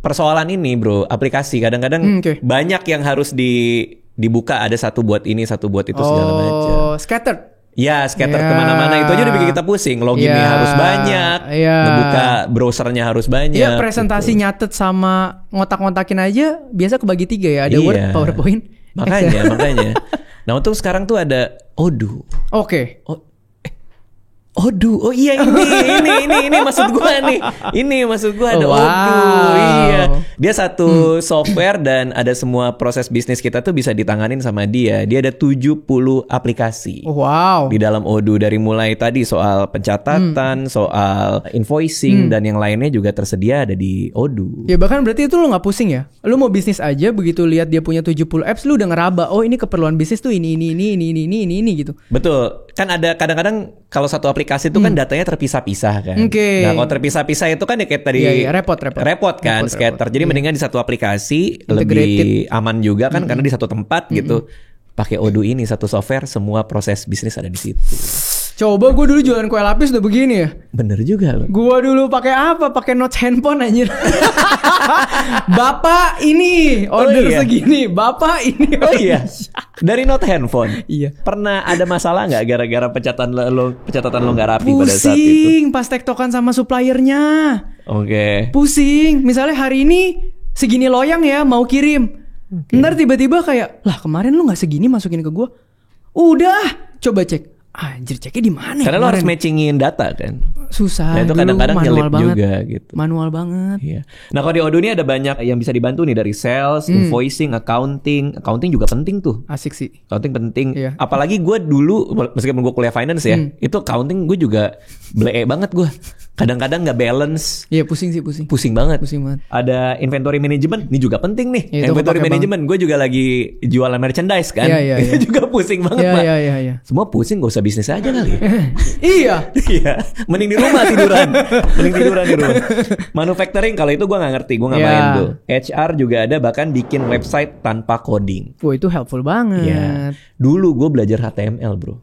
persoalan ini bro, aplikasi kadang-kadang banyak yang harus dibuka, ada satu buat ini, satu buat itu segala macam. Scattered. Ya, scatter kemana-mana itu aja udah bikin kita pusing. Loginnya harus banyak, ngebuka browsernya harus banyak. Presentasi gitu. Nyatet sama ngotak-ngotakin aja biasa kebagi 3 ya. Ada Word, PowerPoint. Makanya. Nah untuk sekarang tuh ada Odoo. Odoo, ini maksud gue nih. Ini maksud gue ada Odoo. Iya. Dia satu software dan ada semua proses bisnis kita tuh bisa ditanganin sama dia. Dia ada 70 aplikasi. Di dalam Odoo, dari mulai tadi soal pencatatan, soal invoicing dan yang lainnya juga tersedia ada di Odoo. Ya bahkan berarti itu lo nggak pusing ya. Lo mau bisnis aja, begitu lihat dia punya 70 apps, lo udah ngeraba. Ini keperluan bisnis tuh ini gitu. Betul. Kan ada kadang-kadang kalau satu aplikasi itu kan datanya terpisah-pisah kan. Nah kalau terpisah-pisah itu kan ya kayak tadi repot kan scatter. Jadi mendingan di satu aplikasi lebih aman juga kan, karena di satu tempat gitu. Pakai Odoo ini satu software, semua proses bisnis ada di situ. Coba gue dulu jualan kue lapis udah begini ya. Bener juga loh. Gue dulu pakai apa? Pakai notes handphone anjir. Bapak ini order segini. Bapak ini. Dari note handphone. Iya. Pernah ada masalah nggak gara-gara pencatatan lo nggak rapi pada saat itu? Pusing pas tektokan sama suppliernya. Pusing. Misalnya hari ini segini loyang ya mau kirim. Ntar tiba-tiba kayak, lah kemarin lu nggak segini masukin ke gue. Udah, coba cek. Anjir, ceknya di mana? Karena lo harus matchingin data kan. Susah. Nah itu kadang-kadang nyelip juga gitu. Manual banget. Iya. Nah kalau di Odoo ini ada banyak yang bisa dibantu nih, dari sales, invoicing, accounting. Accounting juga penting tuh. Asik sih. Accounting penting. Iya. Apalagi gue dulu, meskipun gue kuliah finance ya, itu accounting gue juga blee banget gue. Kadang-kadang nggak balance. Iya pusing sih, Pusing banget. Ada inventory management, ini juga penting nih. Ya, inventory management, gue juga lagi jualan merchandise kan. Itu juga pusing banget Pak. Iya. Semua pusing, gak usah bisnis aja kali. Iya. Mending di rumah tiduran. Mending tiduran di rumah. Manufacturing kalau itu gue nggak ngerti, gue nggak main tuh. HR juga ada, bahkan bikin website tanpa coding. Itu helpful banget. Iya. Dulu gue belajar HTML bro.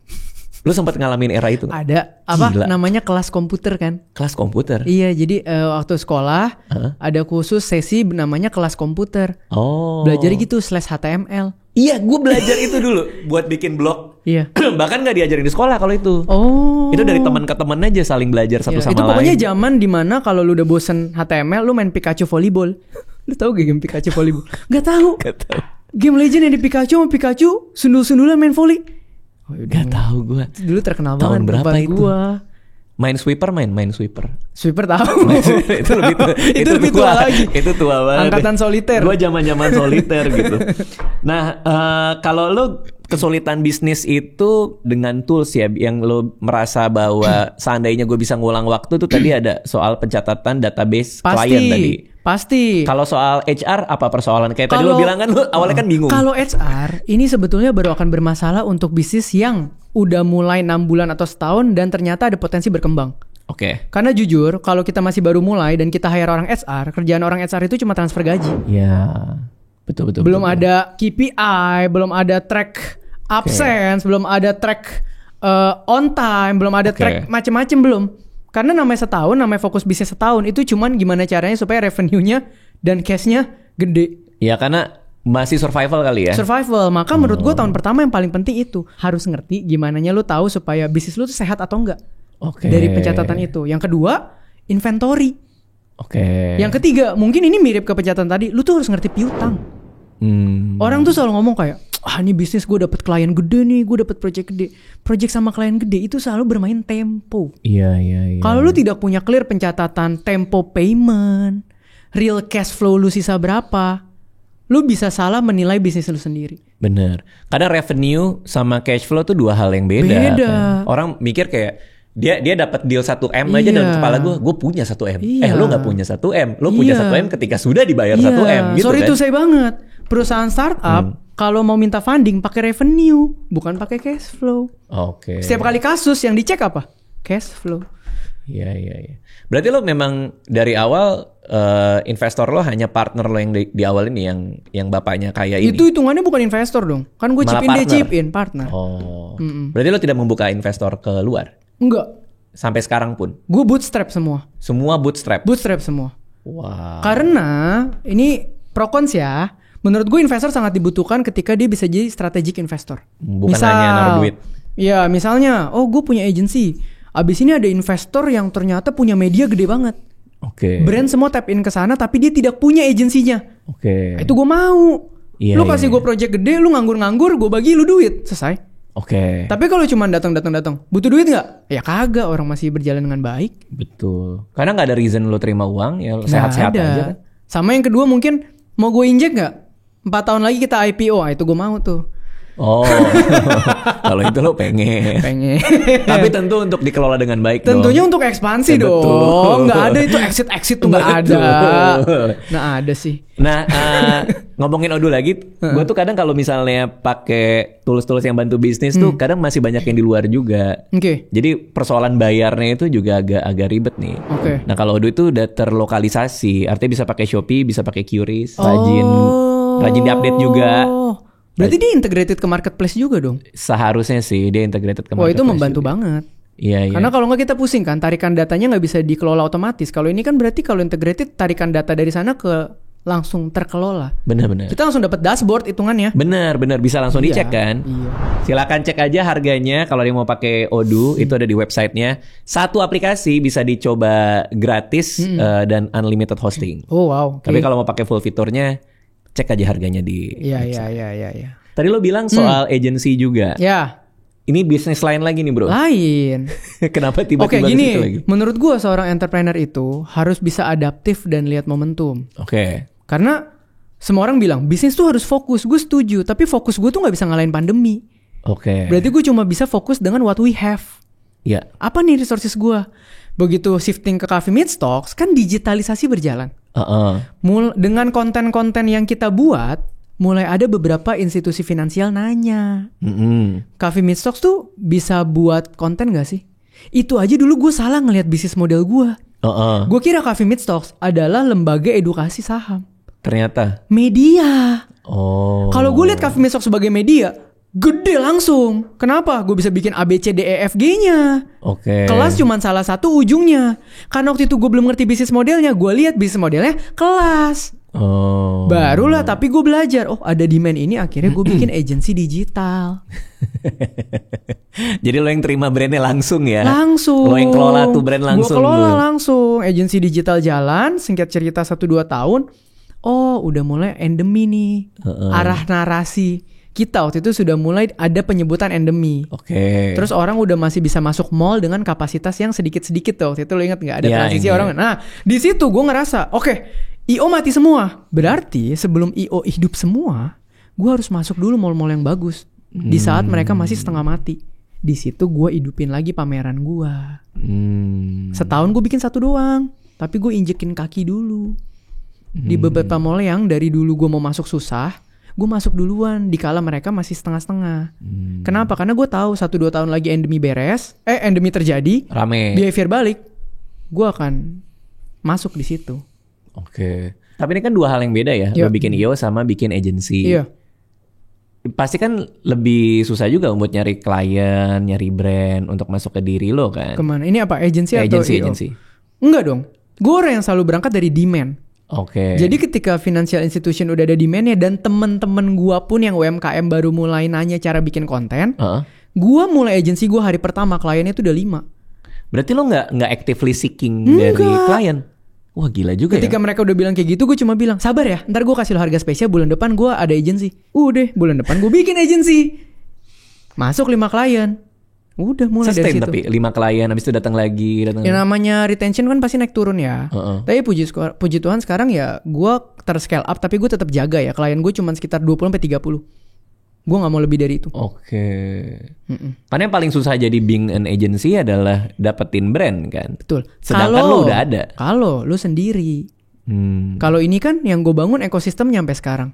Lu sempat ngalamin era itu gak? Ada namanya kelas komputer kan? Kelas komputer? Iya, jadi waktu sekolah ada khusus sesi namanya kelas komputer. Belajar gitu /HTML. Iya, gue belajar itu dulu buat bikin blog. Iya. Bahkan nggak diajarin di sekolah kalau itu. Oh. Itu dari teman ke teman aja saling belajar satu sama lain. Itu pokoknya zaman dimana kalau lu udah bosen HTML, lu main Pikachu volleyball. Lu tahu gak game Pikachu volleyball? Gak tahu. Game Legend yang di Pikachu sama Pikachu sundul-sundulan main volley. Oh, gak tahu gue. Dulu terkenal tahun banget. Berapa itu? Gua. Minesweeper. Sweeper tahu. itu lebih tua lagi. Itu tua banget. Angkatan soliter. Gue zaman soliter gitu. Nah, kalau lo kesulitan bisnis itu dengan tools ya, yang lo merasa bahwa seandainya gue bisa ngulang waktu tuh tadi ada soal pencatatan database klien tadi. Pasti. Kalau soal HR apa persoalan? Kayak tadi lo bilang kan lo awalnya kan bingung. Kalau HR ini sebetulnya baru akan bermasalah untuk bisnis yang udah mulai 6 bulan atau setahun dan ternyata ada potensi berkembang. Oke. Karena jujur, kalau kita masih baru mulai dan kita hire orang HR, kerjaan orang HR itu cuma transfer gaji. Iya. Betul. Belum ada KPI, belum ada track absence, belum ada track on time, belum ada track macem-macem belum. Karena namanya setahun, namanya fokus bisnis setahun, itu cuman gimana caranya supaya revenue-nya dan cash-nya gede. Ya karena masih survival kali ya. Survival. Maka menurut gue tahun pertama yang paling penting itu harus ngerti gimananya lu tahu supaya bisnis lu tuh sehat atau enggak. Oke. Dari pencatatan itu. Yang kedua, inventory. Oke. Yang ketiga, mungkin ini mirip ke pencatatan tadi, lu tuh harus ngerti piutang. Orang tuh selalu ngomong kayak, ini bisnis gue dapet klien gede nih, gue dapet project gede. Project sama klien gede itu selalu bermain tempo. Iya. Kalau lu tidak punya clear pencatatan tempo payment, real cash flow lu sisa berapa, lu bisa salah menilai bisnis lu sendiri. Bener. Kadang revenue sama cash flow tuh dua hal yang beda. Kan? Orang mikir kayak dia dapat deal 1M aja dalam kepala gue punya 1M. Lu nggak punya 1M. Lu punya 1M ketika sudah dibayar 1M gitu. Sorry kan? itu saya banget. Perusahaan startup kalau mau minta funding pakai revenue, bukan pakai cash flow. Oke. Setiap kali kasus yang dicek apa? Cash flow. Iya. Berarti lo memang dari awal investor lo hanya partner lo yang di awal ini yang bapaknya kaya ini. Itu hitungannya bukan investor dong. Kan gue chip in, dia chip in, partner. Oh. Berarti lo tidak membuka investor ke luar? Enggak. Sampai sekarang pun? Gue bootstrap semua. Semua bootstrap? Bootstrap semua. Wow. Karena ini pro cons ya. Menurut gue investor sangat dibutuhkan ketika dia bisa jadi strategic investor. Bukan hanya naruh duit. Ya misalnya, gue punya agency. Abis ini ada investor yang ternyata punya media gede banget. Oke. Brand semua tap in ke sana tapi dia tidak punya agensinya. Oke. Itu gue mau. Lu kasih gue project gede, lu nganggur-nganggur, gue bagi lu duit, selesai. Oke. Tapi kalau cuma datang, butuh duit nggak? Ya kagak, orang masih berjalan dengan baik. Betul. Karena nggak ada reason lo terima uang, ya sehat-sehat aja kan. Sama yang kedua mungkin mau gue injek nggak? 4 tahun lagi kita IPO, itu gue mau tuh. Oh, kalau itu lo pengen. Tapi tentu untuk dikelola dengan baik. Tentunya untuk ekspansi dong. Nggak ada itu exit tuh nggak ada. Nah ada sih. Nah ngomongin Odoo lagi, gue tuh kadang kalau misalnya pakai tools-tools yang bantu bisnis tuh kadang masih banyak yang di luar juga. Oke. Jadi persoalan bayarnya itu juga agak ribet nih. Oke. Nah kalau Odoo itu udah terlokalisasi, artinya bisa pakai Shopee, bisa pakai Qris, rajin diupdate juga. Berarti dia integrated ke marketplace juga dong? Seharusnya sih dia integrated ke marketplace. Wah itu membantu juga banget. Iya. Karena kalau nggak kita pusing kan, tarikan datanya nggak bisa dikelola otomatis. Kalau ini kan berarti kalau integrated, tarikan data dari sana ke langsung terkelola. Benar. Kita langsung dapat dashboard hitungannya. Benar. Bisa langsung dicek kan. Iya. Silakan cek aja harganya kalau yang mau pakai Odoo itu ada di websitenya. Satu aplikasi bisa dicoba gratis dan unlimited hosting. Oh wow. Tapi kalau mau pakai full fiturnya, cek aja harganya di website. Iya. Tadi lo bilang soal agency juga. Ya. Ini bisnis lain lagi nih bro. Lain. Kenapa tiba-tiba Oke, gini, lagi? menurut gue seorang entrepreneur itu harus bisa adaptif dan lihat momentum. Oke. Karena semua orang bilang bisnis tuh harus fokus. Gue setuju. Tapi fokus gue tuh gak bisa ngalahin pandemi. Oke. Berarti gue cuma bisa fokus dengan what we have. Iya. Apa nih resources gue? Begitu shifting ke Coffee Meets Talks, kan digitalisasi berjalan. Dengan konten-konten yang kita buat, mulai ada beberapa institusi finansial nanya, Coffee Meets Talks tuh bisa buat konten gak sih? Itu aja dulu gue salah ngelihat bisnis model gue. Gue kira Coffee Meets Talks adalah lembaga edukasi saham. Ternyata media. Kalau gue lihat Coffee Meets Talks sebagai media, gede langsung. Kenapa? Gue bisa bikin ABCDEFG-nya. Kelas cuma salah satu ujungnya. Karena waktu itu gue belum ngerti bisnis modelnya, gue lihat bisnis modelnya kelas. Barulah tapi gue belajar, oh ada demand ini, akhirnya gue bikin agency digital. Jadi lo yang terima brandnya langsung ya? Langsung. Lo yang kelola tuh brand langsung? Gue kelola langsung. Agency digital jalan, singkat cerita 1-2 tahun. Oh udah mulai endemi nih. Arah narasi kita waktu itu sudah mulai ada penyebutan endemi. Terus orang udah masih bisa masuk mall dengan kapasitas yang sedikit-sedikit tuh. Waktu itu lo ingat gak? Ada transisi orang. Nah di situ gue ngerasa, I.O. mati semua. Berarti sebelum I.O. hidup semua, gue harus masuk dulu mall-mall yang bagus. Di saat mereka masih setengah mati. Di situ gue hidupin lagi pameran gue. Setahun gue bikin 1 doang. Tapi gue injekin kaki dulu. Di beberapa mall yang dari dulu gue mau masuk susah, gue masuk duluan. Dikala mereka masih setengah-setengah. Kenapa? Karena gue tahu 1-2 tahun lagi endemi beres. Endemi terjadi. Rame. Behavior balik. Gue akan masuk di situ. Tapi ini kan 2 hal yang beda ya. Lo bikin I.O. sama bikin agency. Iya. Pasti kan lebih susah juga buat nyari klien, nyari brand untuk masuk ke diri lo kan. Kemana? Ini apa? Agency atau I.O? Agency. Enggak dong. Gue orang yang selalu berangkat dari demand. Jadi ketika financial institution udah ada demandnya dan temen-temen gue pun yang UMKM baru mulai nanya cara bikin konten, gue mulai agency gue hari pertama kliennya itu udah 5. Berarti lo nggak actively seeking dari klien? Wah gila juga. Ketika mereka udah bilang kayak gitu, gue cuma bilang sabar ya, ntar gue kasih lo harga spesial, bulan depan gue ada agency. Udah bulan depan gue bikin agency. Masuk 5 klien. Udah mulai sustain dari situ. Tapi 5 klien habis itu datang lagi. Ya namanya retention kan pasti naik turun ya. Tapi puji Tuhan sekarang ya gue ter-scale up, tapi gue tetap jaga ya. Klien gue cuma sekitar 20-30. Gue gak mau lebih dari itu. Karena yang paling susah jadi being an agency adalah dapetin brand kan. Betul. Sedangkan lo udah ada. Kalau lo sendiri. Kalau ini kan yang gue bangun ekosistem nyampe sekarang.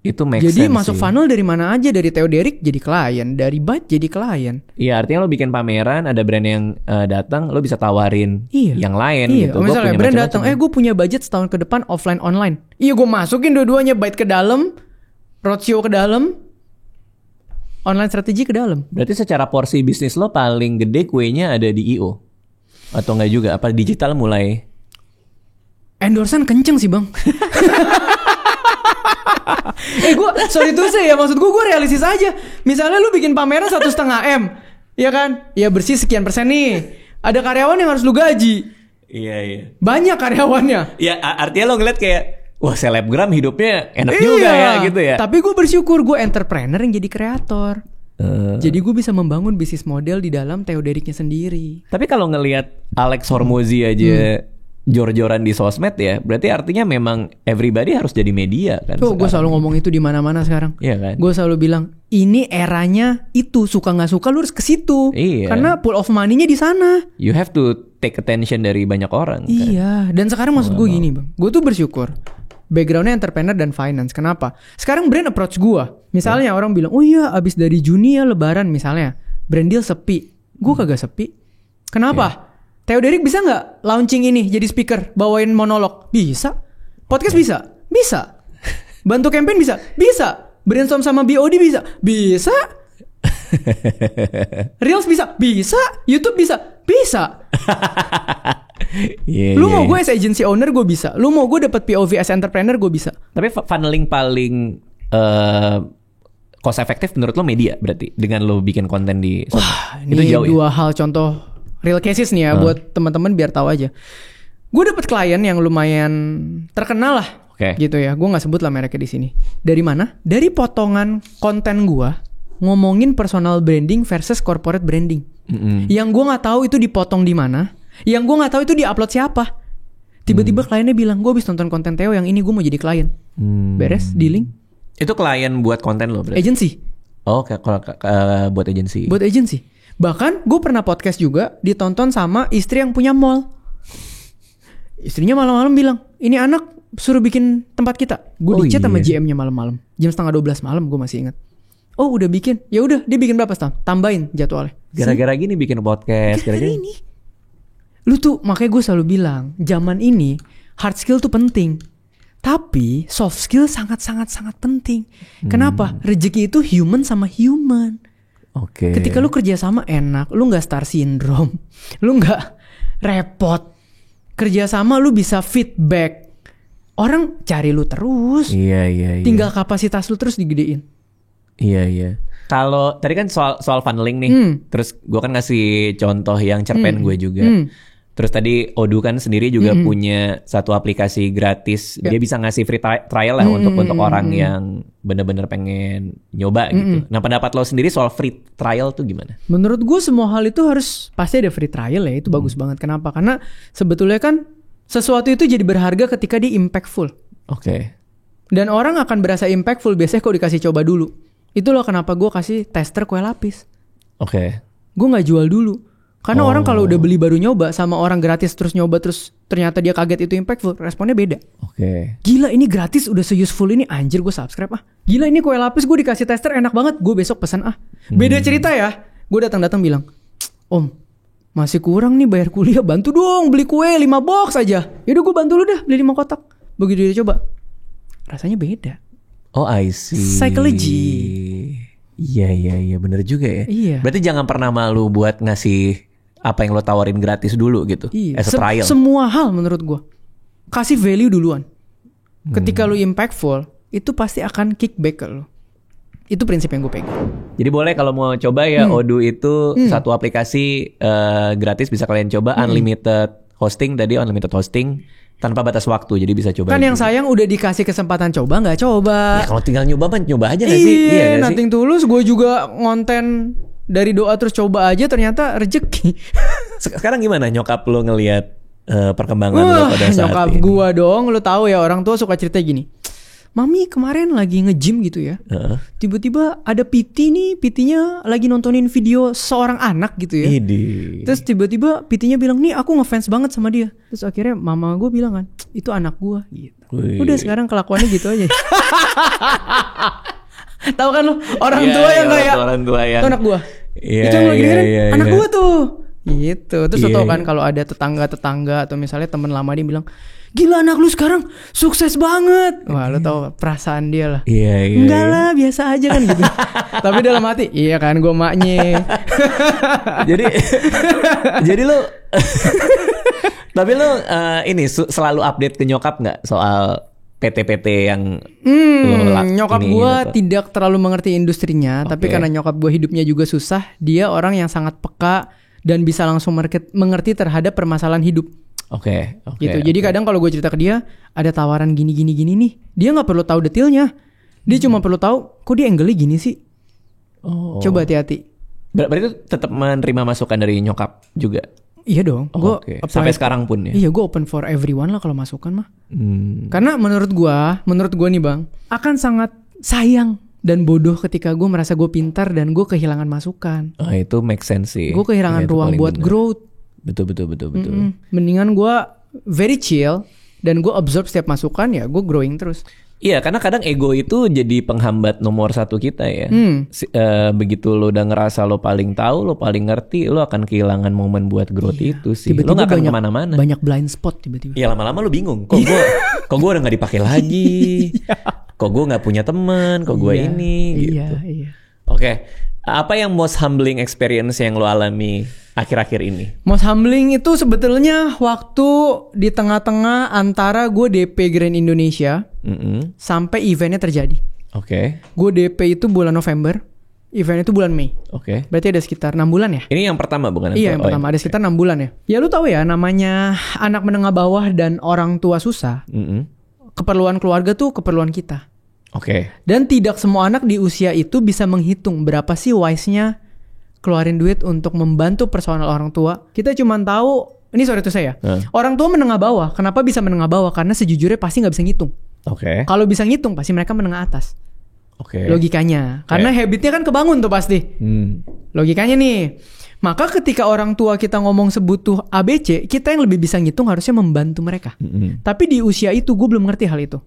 Itu make jadi sense masuk sih. Funnel dari mana aja. Dari Theoderic jadi klien. Dari Byte jadi klien. Iya artinya lo bikin pameran, ada brand yang datang, lo bisa tawarin yang lain gitu. Misalnya brand datang, gue punya budget setahun ke depan offline online. Iya gue masukin dua-duanya, Byte ke dalam, roadshow ke dalam, online strategi ke dalam. Berarti secara porsi bisnis lo paling gede kuenya ada di I.O? Atau enggak juga? Apa digital mulai? Endorsean kenceng sih bang. Gue sorry tuh sih ya, maksud gue realistis aja. Misalnya lu bikin pameran 1,5 M, ya kan? Ya bersih sekian persen nih. Ada karyawan yang harus lu gaji. Iya. Banyak karyawannya. Ya artinya lo ngeliat kayak, wah selebgram hidupnya enak juga ya gitu ya. Tapi gue bersyukur gue entrepreneur yang jadi kreator. Jadi gue bisa membangun bisnis model di dalam Theodericnya sendiri. Tapi kalau ngelihat Alex Hormozi aja jor-joran di sosmed ya, berarti artinya memang everybody harus jadi media kan. Tuh gue selalu ngomong itu di mana-mana sekarang. Iya kan. Gue selalu bilang ini eranya itu, suka nggak suka lu harus ke situ. Iya. Karena pool of money-nya di sana. You have to take attention dari banyak orang. Iya. Dan sekarang maksud gue gini bang, gue tuh bersyukur. Backgroundnya entrepreneur dan finance. Kenapa? Sekarang brand approach gue. Misalnya orang bilang, oh iya abis dari Juni ya lebaran misalnya. Brand deal sepi. Gue kagak sepi. Kenapa? Theoderic bisa gak launching ini jadi speaker, bawain monolog? Bisa. Podcast bisa? Bisa. Bantu campaign bisa? Bisa. Brainstorm sama BOD bisa? Bisa. Reels bisa? Bisa. YouTube bisa? Bisa. Lu mau gue as agency owner gue bisa. Lu mau gue dapat POV as entrepreneur gue bisa. Tapi funneling paling cost efektif menurut lo media berarti dengan lo bikin konten di wah, itu jauh dua hal contoh real cases nih ya buat teman-teman biar tahu aja. Gue dapet klien yang lumayan terkenal lah, gitu ya. Gue nggak sebut lah mereknya di sini. Dari mana? Dari potongan konten gue ngomongin personal branding versus corporate branding. Yang gue nggak tahu itu dipotong di mana. Yang gue nggak tahu itu diupload siapa. Tiba-tiba kliennya bilang, gue habis nonton konten Theo yang ini gue mau jadi klien. Beres, dealing. Itu klien buat konten lo berarti? Agency. Oh, buat agency. Buat agency. Bahkan gue pernah podcast juga ditonton sama istri yang punya mall. Istrinya malam-malam bilang, ini anak suruh bikin tempat kita. Gue di chat sama GM-nya malam-malam. Jam 11:30 malam gue masih ingat. Oh udah bikin. Ya udah dia bikin berapa setahun? Tambahin jadwalnya. Gara-gara gini bikin podcast. Gara-gara ini. Lu tuh makanya gue selalu bilang, zaman ini hard skill tuh penting. Tapi soft skill sangat-sangat penting. Kenapa? Rezeki itu human sama human. Ketika lu kerja sama enak, lu gak star syndrome, lu gak repot. Kerja sama lu bisa feedback. orang cari lu terus. Iya. Tinggal kapasitas lu terus digedein. Iya. Kalau tadi kan soal funneling nih, terus gue kan ngasih contoh yang cerpen gue juga. Terus tadi Odoo kan sendiri juga punya satu aplikasi gratis. Dia bisa ngasih free trial lah untuk orang yang bener-bener pengen nyoba gitu. Nah, pendapat lo sendiri soal free trial tuh gimana? Menurut gue semua hal itu harus pasti ada free trial ya. Itu bagus banget. Kenapa? Karena sebetulnya kan sesuatu itu jadi berharga ketika dia impactful. Oke. Dan orang akan berasa impactful biasanya kalau dikasih coba dulu. Itu loh kenapa gue kasih tester kue lapis. Oke. Gue gak jual dulu. Karena orang kalau udah beli baru nyoba sama orang gratis terus nyoba terus ternyata dia kaget itu impactful, responnya beda. Oke. Gila ini gratis udah se-useful ini, anjir gue subscribe ah. Gila ini kue lapis gue dikasih tester enak banget, gue besok pesan ah. Beda cerita ya. Gue datang bilang, Om masih kurang nih bayar kuliah, bantu dong beli kue 5 box aja. Yaudah gue bantu lu dah beli 5 kotak. Begitu dia coba, rasanya beda. Oh I see. Psychology. Iya bener juga ya. Iya. Berarti jangan pernah malu buat ngasih apa yang lo tawarin gratis dulu gitu. Iya. As a trial. Semua hal menurut gue kasih value duluan. Ketika lo impactful itu pasti akan kickback ke lo. Itu prinsip yang gue pegang. Jadi boleh kalau mau coba ya Odoo itu satu aplikasi gratis bisa kalian coba. Unlimited hosting tadi, unlimited hosting tanpa batas waktu, jadi bisa coba. Kan yang sayang udah dikasih kesempatan coba nggak coba. Ya kalau tinggal nyoba aja nggak sih? Iya, nothing tulus. Gue juga ngonten dari doa terus coba aja ternyata rezeki. Sekarang gimana nyokap lo ngelihat perkembangan lo pada saat nyokap ini? Gue dong, lo tahu ya orang tua suka cerita gini. Mami kemarin lagi nge-gym gitu ya. Tiba-tiba ada PT nih, PT-nya lagi nontonin video seorang anak gitu ya. Terus tiba-tiba PT-nya bilang, nih aku ngefans banget sama dia. Terus akhirnya mama gue bilang kan, itu anak gue gitu. Udah sekarang kelakuannya gitu aja. Tahu kan lo, orang tua yang kayak, itu anak gue. Itu yang lagi dengerin, anak gue tuh. Gitu. Terus lo tau kan kalau ada tetangga-tetangga atau misalnya temen lama dia bilang, gila anak lu sekarang sukses banget. Wah lu tau perasaan dia lah. Enggak lah biasa aja kan gitu. Tapi dalam hati, iya kan gue maknya. Jadi lu tapi lu ini selalu update ke nyokap gak soal PT-PT yang nyokap gue tidak terlalu mengerti industrinya. Tapi karena nyokap gue hidupnya juga susah, dia orang yang sangat peka dan bisa langsung mengerti terhadap permasalahan hidup. Oke. Gitu. Jadi kadang kalau gue cerita ke dia ada tawaran gini nih, dia nggak perlu tahu detailnya. Dia cuma perlu tahu kok dia angle-nya gini sih. Coba hati-hati. Berarti itu tetap menerima masukan dari nyokap juga. Iya dong. Sampai sekarang pun ya. Iya, gue open for everyone lah kalau masukan mah. Karena menurut gue nih bang, akan sangat sayang dan bodoh ketika gue merasa gue pintar dan gue kehilangan masukan. Itu make sense sih. Gue kehilangan ruang buat growth. Betul. Mendingan gue very chill dan gue absorb setiap masukan, ya gue growing terus. Iya, karena kadang ego itu jadi penghambat nomor 1 kita ya. Begitu lo udah ngerasa lo paling tahu, lo paling ngerti, lo akan kehilangan momen buat growth itu sih. Tiba-tiba lo gak akan kemana-mana. Banyak blind spot tiba-tiba. Iya, lama-lama lo bingung. Kok gue udah gak dipakai lagi? Kok gue gak punya teman? Kok gue ini? Gitu. Iya. Oke. Apa yang most humbling experience yang lo alami akhir-akhir ini? Most humbling itu sebetulnya waktu di tengah-tengah antara gue DP Grand Indonesia sampai eventnya terjadi. Gue DP itu bulan November, event itu bulan Mei. Berarti ada sekitar 6 bulan ya? Ini yang pertama bukan? Iya, yang pertama. Ada sekitar 6 bulan ya. Ya lu tahu ya, namanya anak menengah bawah dan orang tua susah. Keperluan keluarga tuh keperluan kita. Dan tidak semua anak di usia itu bisa menghitung berapa sih wise-nya keluarin duit untuk membantu personal orang tua. Kita cuma tahu, ini sorry itu saya. Orang tua menengah bawah. Kenapa bisa menengah bawah? Karena sejujurnya pasti nggak bisa ngitung. Kalau bisa ngitung pasti mereka menengah atas. Logikanya. Karena habitnya kan kebangun tuh pasti. Logikanya nih. Maka ketika orang tua kita ngomong sebutuh ABC, kita yang lebih bisa ngitung harusnya membantu mereka. Tapi di usia itu gue belum ngerti hal itu.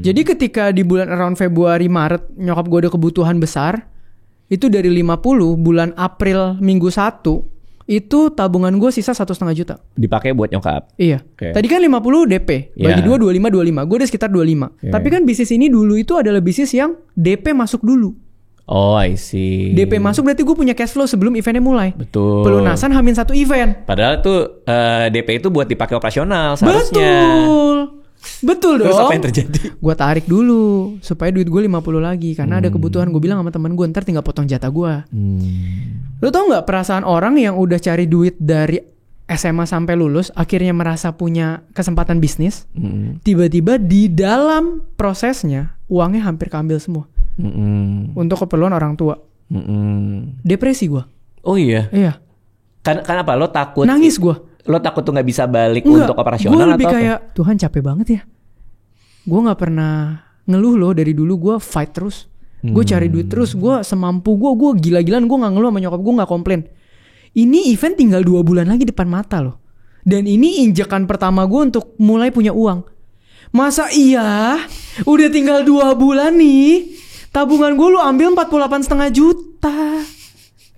Jadi ketika di bulan around Februari Maret nyokap gue ada kebutuhan besar, itu dari 50 bulan April minggu 1 itu tabungan gue sisa 1,5 juta dipakai buat nyokap. Iya. Tadi kan 50 DP bagi 2 25 gue udah sekitar 25. Tapi kan bisnis ini dulu itu adalah bisnis yang DP masuk dulu. I see. DP masuk berarti gue punya cash flow sebelum eventnya mulai. Betul. Pelunasan H-1 event. Padahal tuh DP itu buat dipakai operasional seharusnya. Betul. Betul dong. Terus apa yang terjadi? Gue tarik dulu supaya duit gue 50 lagi. Karena ada kebutuhan. Gue bilang sama teman gue, ntar tinggal potong jatah gue. Lo tau gak perasaan orang yang udah cari duit dari SMA sampai lulus, akhirnya merasa punya kesempatan bisnis, tiba-tiba di dalam prosesnya uangnya hampir keambil semua untuk keperluan orang tua. Depresi gue. Oh iya? Iya. Karena apa? Lo takut? Nangis gue. Lo takut tuh gak bisa balik untuk operasional atau apa? Gue lebih kayak, Tuhan capek banget ya. Gue gak pernah ngeluh loh dari dulu. Gue fight terus. Gue cari duit terus. Gue semampu gue. Gue gila-gilaan. Gue gak ngeluh sama nyokap. Gue gak komplain. Ini event tinggal 2 bulan lagi depan mata loh. Dan ini injekan pertama gue untuk mulai punya uang. Masa iya? Udah tinggal 2 bulan nih. Tabungan gue lo ambil 48,5 juta.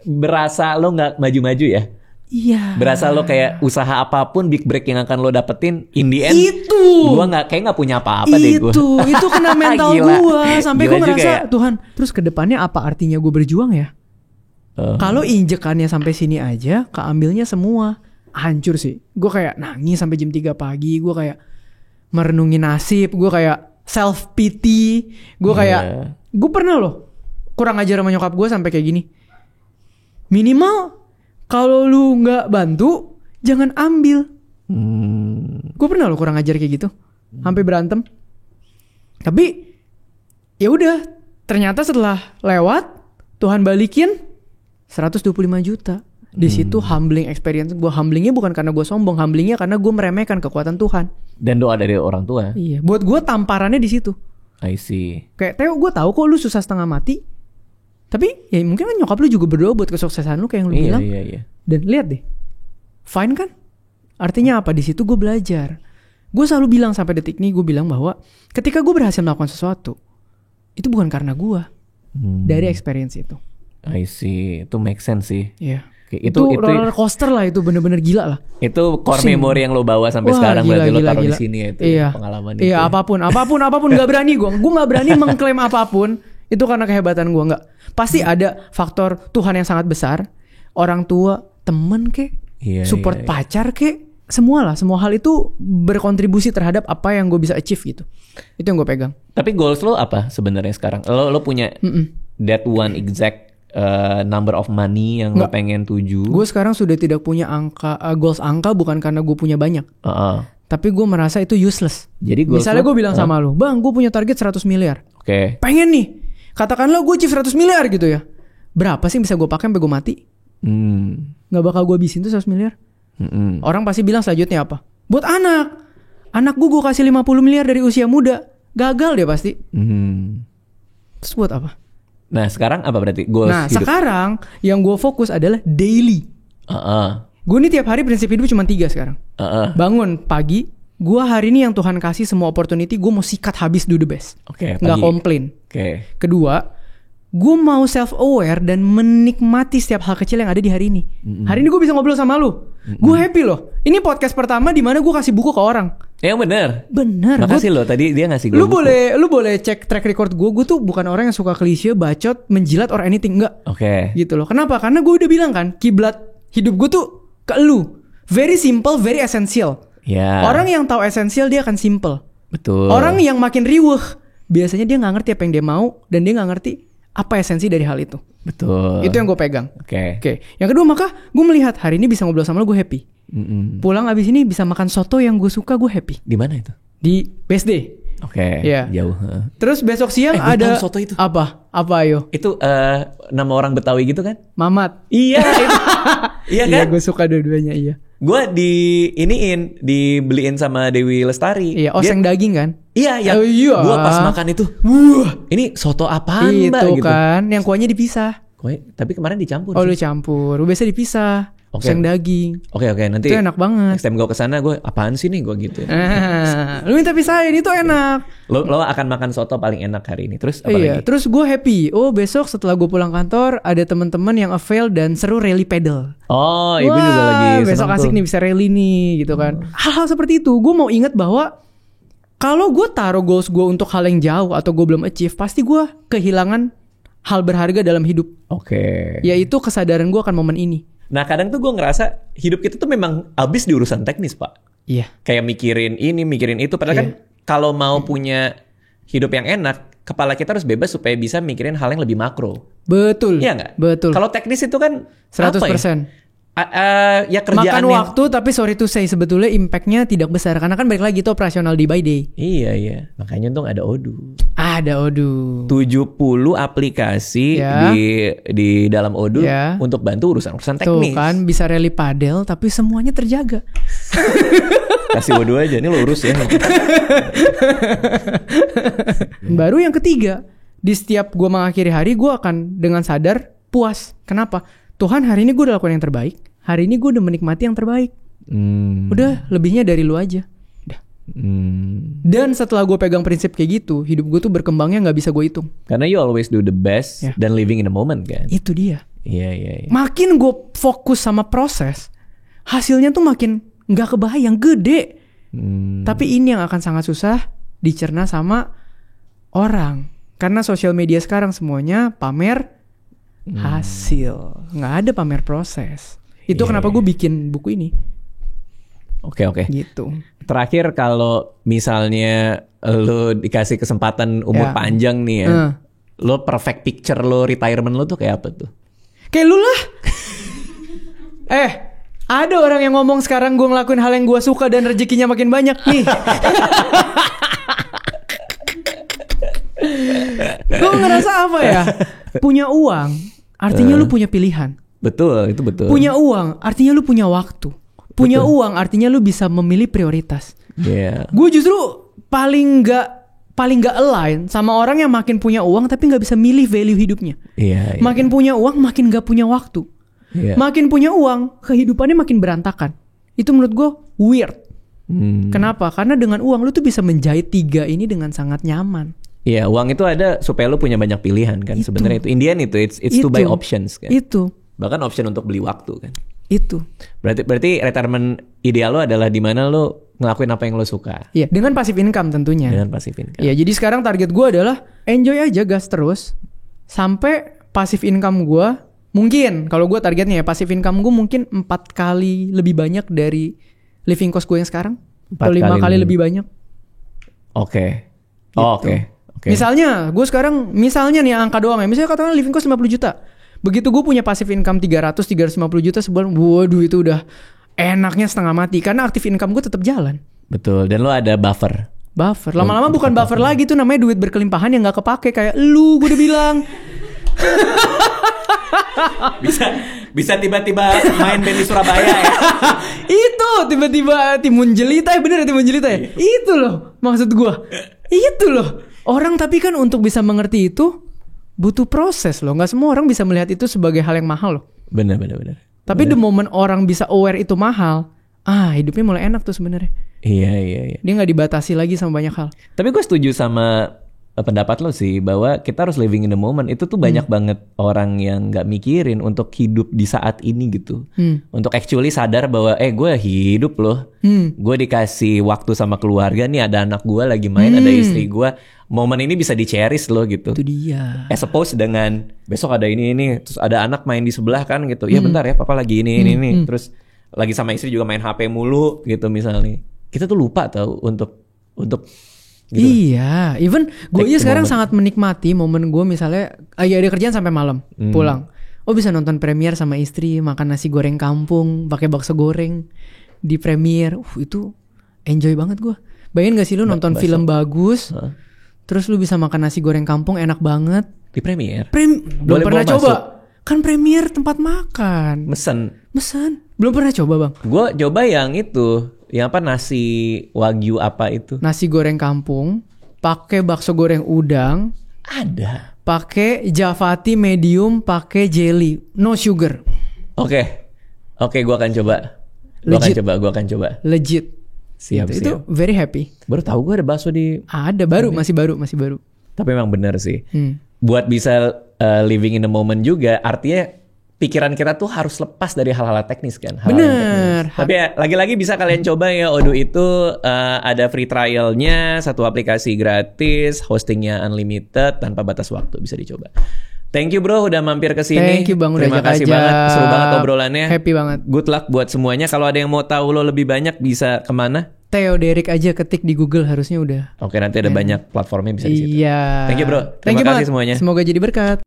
Berasa lo gak maju-maju ya? Iya. Berasa lo kayak usaha apapun big break yang akan lo dapetin in the end. Itu. Gue kayak nggak punya apa-apa deh gue. Itu kena mental gue. Sampai gue ngerasa ya? Tuhan. Terus kedepannya apa artinya gue berjuang ya? Kalau injekannya sampai sini aja, keambilnya semua. Hancur sih. Gue kayak nangis sampai jam 3 pagi. Gue kayak merenungi nasib. Gue kayak self pity. Gue kayak gue pernah loh kurang ajar sama nyokap gue sampai kayak gini. Minimal kalau lu nggak bantu, jangan ambil. Gue pernah loh kurang ajar kayak gitu, sampai berantem. Tapi ya udah, ternyata setelah lewat, Tuhan balikin 125 juta. Di situ humbling experience gue. Humblingnya bukan karena gue sombong, humblingnya karena gue meremehkan kekuatan Tuhan. Dan doa dari orang tua. Iya, buat gue tamparannya di situ. I see. Kayak Theo, gue tahu kok lu susah setengah mati. Tapi ya mungkin kan nyokap lu juga berdoa buat kesuksesan lu kayak yang lu bilang. Iya. Dan lihat deh, fine kan? Artinya apa? Di situ gue belajar. Gue selalu bilang sampai detik ini, gue bilang bahwa ketika gue berhasil melakukan sesuatu, itu bukan karena gue, dari experience itu. I see, itu make sense sih. Iya. Itu roller coaster lah, itu bener-bener gila lah. Itu core memory yang lo bawa sampai sekarang, berarti lo taruh di sini ya, itu pengalaman itu. Iya, apapun nggak berani gue nggak berani mengklaim apapun. Itu karena kehebatan gue, nggak. Pasti ada faktor Tuhan yang sangat besar, orang tua, temen kek, support pacar kek, semua hal itu berkontribusi terhadap apa yang gue bisa achieve gitu. Itu yang gue pegang. Tapi goals lo apa sebenarnya sekarang? Lo punya that one exact number of money yang lo pengen tuju? Gue sekarang sudah tidak punya goals angka, bukan karena gue punya banyak. Tapi gue merasa itu useless. Jadi misalnya gue bilang sama lo, bang, gue punya target 100 miliar. Oke. Pengen nih. Katakanlah gue achieve 100 miliar gitu ya. Berapa sih yang bisa gue pakai sampai gue mati? Gak bakal gue habisin tuh 100 miliar. Orang pasti bilang selanjutnya apa? Buat anak. Anak gue kasih 50 miliar dari usia muda. Gagal dia pasti. Terus buat apa? Nah sekarang apa berarti? Sekarang yang gue fokus adalah daily. Gue nih tiap hari prinsip hidup cuma 3 sekarang. Bangun pagi. Gue hari ini yang Tuhan kasih semua opportunity, gue mau sikat habis, do the best. Gak komplain. Kedua, gue mau self-aware dan menikmati setiap hal kecil yang ada di hari ini. Hari ini gue bisa ngobrol sama lu. Gue happy loh. Ini podcast pertama di mana gue kasih buku ke orang. Bener. Makasih loh, tadi dia ngasih gue buku. Lu boleh cek track record gue. Gue tuh bukan orang yang suka klise, bacot, menjilat or anything. Enggak. Gitu loh. Kenapa? Karena gue udah bilang kan, kiblat hidup gue tuh ke lu. Very simple, very essential. Orang yang tahu esensial dia akan simple. Betul. Orang yang makin riweh biasanya dia nggak ngerti apa yang dia mau dan dia nggak ngerti apa esensi dari hal itu. Betul. Itu yang gue pegang. Oke. Yang kedua, maka gue melihat hari ini bisa ngobrol sama lo, gue happy. Pulang abis ini bisa makan soto yang gue suka, gue happy. Di mana itu? Di BSD. Jauh. Terus besok siang ada soto itu. Apa ayo? Itu nama orang Betawi gitu kan? Mamat. Iya. Iya kan? Iya, gue suka dua-duanya. Iya. Gue dibeliin sama Dewi Lestari. Iya, oseng daging kan? Iya, gue pas makan itu, ini soto apaan mbak? Itu kan, yang kuahnya dipisah. Tapi kemarin dicampur. Lu campur, biasa dipisah. Oseng daging. Oke, nanti. Itu enak banget. Next time gue kesana, gue apaan sih nih gue gitu. Lu minta pisahin, itu enak. Lo akan makan soto paling enak hari ini. Terus apa lagi? Terus gue happy. Besok setelah gue pulang kantor ada teman-teman yang avail dan seru rally pedal. Ibu juga lagi. Besok asik nih bisa rally nih gitu kan. Hal-hal seperti itu. Gue mau inget bahwa kalau gue taruh goals gue untuk hal yang jauh atau gue belum achieve, pasti gue kehilangan hal berharga dalam hidup. Yaitu kesadaran gue akan momen ini. Nah kadang tuh gue ngerasa hidup kita tuh memang habis di urusan teknis, Pak. Iya. Kayak mikirin ini, mikirin itu. Padahal kan kalau mau punya hidup yang enak, kepala kita harus bebas supaya bisa mikirin hal yang lebih makro. Betul. Iya nggak? Betul. Kalau teknis itu kan 100%. Ya kerjaan makan waktu, tapi sorry to say sebetulnya impactnya tidak besar karena kan balik lagi itu operasional day by day. Iya. Makanya untung ada Odoo. Ada Odoo. 70 aplikasi di dalam Odoo untuk bantu urusan teknis. Tuh kan bisa rally padel tapi semuanya terjaga. Kasih Odoo aja, ini lo urus ya. Baru yang ketiga, di setiap gue mengakhiri hari gue akan dengan sadar puas. Kenapa? Tuhan, hari ini gue udah lakukan yang terbaik. Hari ini gue udah menikmati yang terbaik. Udah, lebihnya dari lu aja. Udah. Dan setelah gue pegang prinsip kayak gitu, hidup gue tuh berkembangnya gak bisa gue hitung. Karena you always do the best dan living in the moment kan. Itu dia. Iya. Makin gue fokus sama proses, hasilnya tuh makin gak kebayang, gede. Tapi ini yang akan sangat susah dicerna sama orang. Karena sosial media sekarang semuanya pamer hasil, nggak ada pamer proses. Itu kenapa gue bikin buku ini. Oke. Gitu. Terakhir, kalau misalnya lo dikasih kesempatan umur panjang nih ya, lo perfect picture lo retirement lo tuh kayak apa tuh? Kayak lu lah. Ada orang yang ngomong sekarang gue ngelakuin hal yang gue suka dan rezekinya makin banyak nih. Gue ngerasa apa ya? Punya uang artinya lu punya pilihan. Betul, itu betul. Punya uang artinya lu punya waktu. Punya uang artinya lu bisa memilih prioritas. Gue justru paling nggak align sama orang yang makin punya uang tapi nggak bisa milih value hidupnya. Makin punya uang makin nggak punya waktu. Makin punya uang kehidupannya makin berantakan. Itu menurut gue weird. Kenapa? Karena dengan uang lu tuh bisa menjahit 3 ini dengan sangat nyaman. Iya, uang itu ada supaya lu punya banyak pilihan kan. Sebenarnya itu Indian itu it's to buy options kan. Itu. Bahkan option untuk beli waktu kan. Itu. Berarti retirement ideal lo adalah di mana lo ngelakuin apa yang lo suka. Iya, dengan passive income tentunya. Dengan passive income. Iya, jadi sekarang target gue adalah enjoy aja, gas terus sampai passive income gue mungkin, kalau gue targetnya ya passive income gue mungkin 4 kali lebih banyak dari living cost gue yang sekarang. Atau 5 kali lebih banyak. Oke. Gitu. Oke. Misalnya, gue sekarang nih angka doang ya. Misalnya katakan living cost 50 juta. Begitu gue punya passive income 350 juta sebulan, waduh itu udah enaknya setengah mati. Karena active income gue tetap jalan. Betul, dan lo ada buffer. Lama-lama bukan buffer lagi tuh, namanya duit berkelimpahan yang gak kepake. Kayak lu, gue udah bilang. bisa tiba-tiba main band di Surabaya ya. Itu tiba-tiba Timun Jelita ya, bener ya Timun Jelita ya. Itu loh maksud gue. Itu loh. Orang tapi kan untuk bisa mengerti itu butuh proses loh. Gak semua orang bisa melihat itu sebagai hal yang mahal loh. Bener. Tapi the moment orang bisa aware itu mahal, hidupnya mulai enak tuh sebenarnya. Iya. Dia gak dibatasi lagi sama banyak hal. Tapi gue setuju sama pendapat lo sih, bahwa kita harus living in the moment. Itu tuh banyak banget orang yang gak mikirin untuk hidup di saat ini gitu. Untuk actually sadar bahwa gue hidup loh. Gue dikasih waktu sama keluarga nih, ada anak gue lagi main, ada istri gue. Momen ini bisa di-cherish loh gitu. Itu dia. As opposed dengan besok ada ini, terus ada anak main di sebelah kan gitu. Ya bentar ya, papa lagi ini. Terus lagi sama istri juga main HP mulu gitu misalnya. Kita tuh lupa tau untuk gitu. Iya, even gue aja sekarang sangat menikmati momen gue misalnya ada kerjaan sampai malam, pulang. Bisa nonton premier sama istri, makan nasi goreng kampung, pakai bakso goreng di premier. Itu enjoy banget gue. Bayangin gak sih lu nonton film bagus, terus lu bisa makan nasi goreng kampung enak banget di premier. Belum pernah coba. Kan premier tempat makan. Mesen. Belum pernah coba bang. Gue coba yang itu. Yang apa, nasi wagyu apa itu? Nasi goreng kampung, pakai bakso goreng udang, ada. Pakai javati medium, pakai jelly, no sugar. Oke, gue akan coba. Gue akan coba. Legit. Siap. Itu very happy. Baru tahu gue ada bakso di. Ada masih baru. Tapi memang benar sih. Buat bisa living in the moment juga, artinya pikiran kita tuh harus lepas dari hal-hal teknis kan. Bener. Tapi ya, lagi-lagi bisa kalian coba ya. Odoo itu ada free trialnya, 1 aplikasi gratis, hostingnya unlimited, tanpa batas waktu, bisa dicoba. Thank you bro udah mampir ke sini. Thank you bang, terima kasih banget, seru banget obrolannya. Happy banget. Good luck buat semuanya. Kalau ada yang mau tahu lo lebih banyak bisa kemana? Theo Derek aja ketik di Google harusnya udah. Oke, nanti ada banyak platformnya bisa di situ. Iya. Thank you bro. Terima kasih semuanya. Semoga jadi berkat.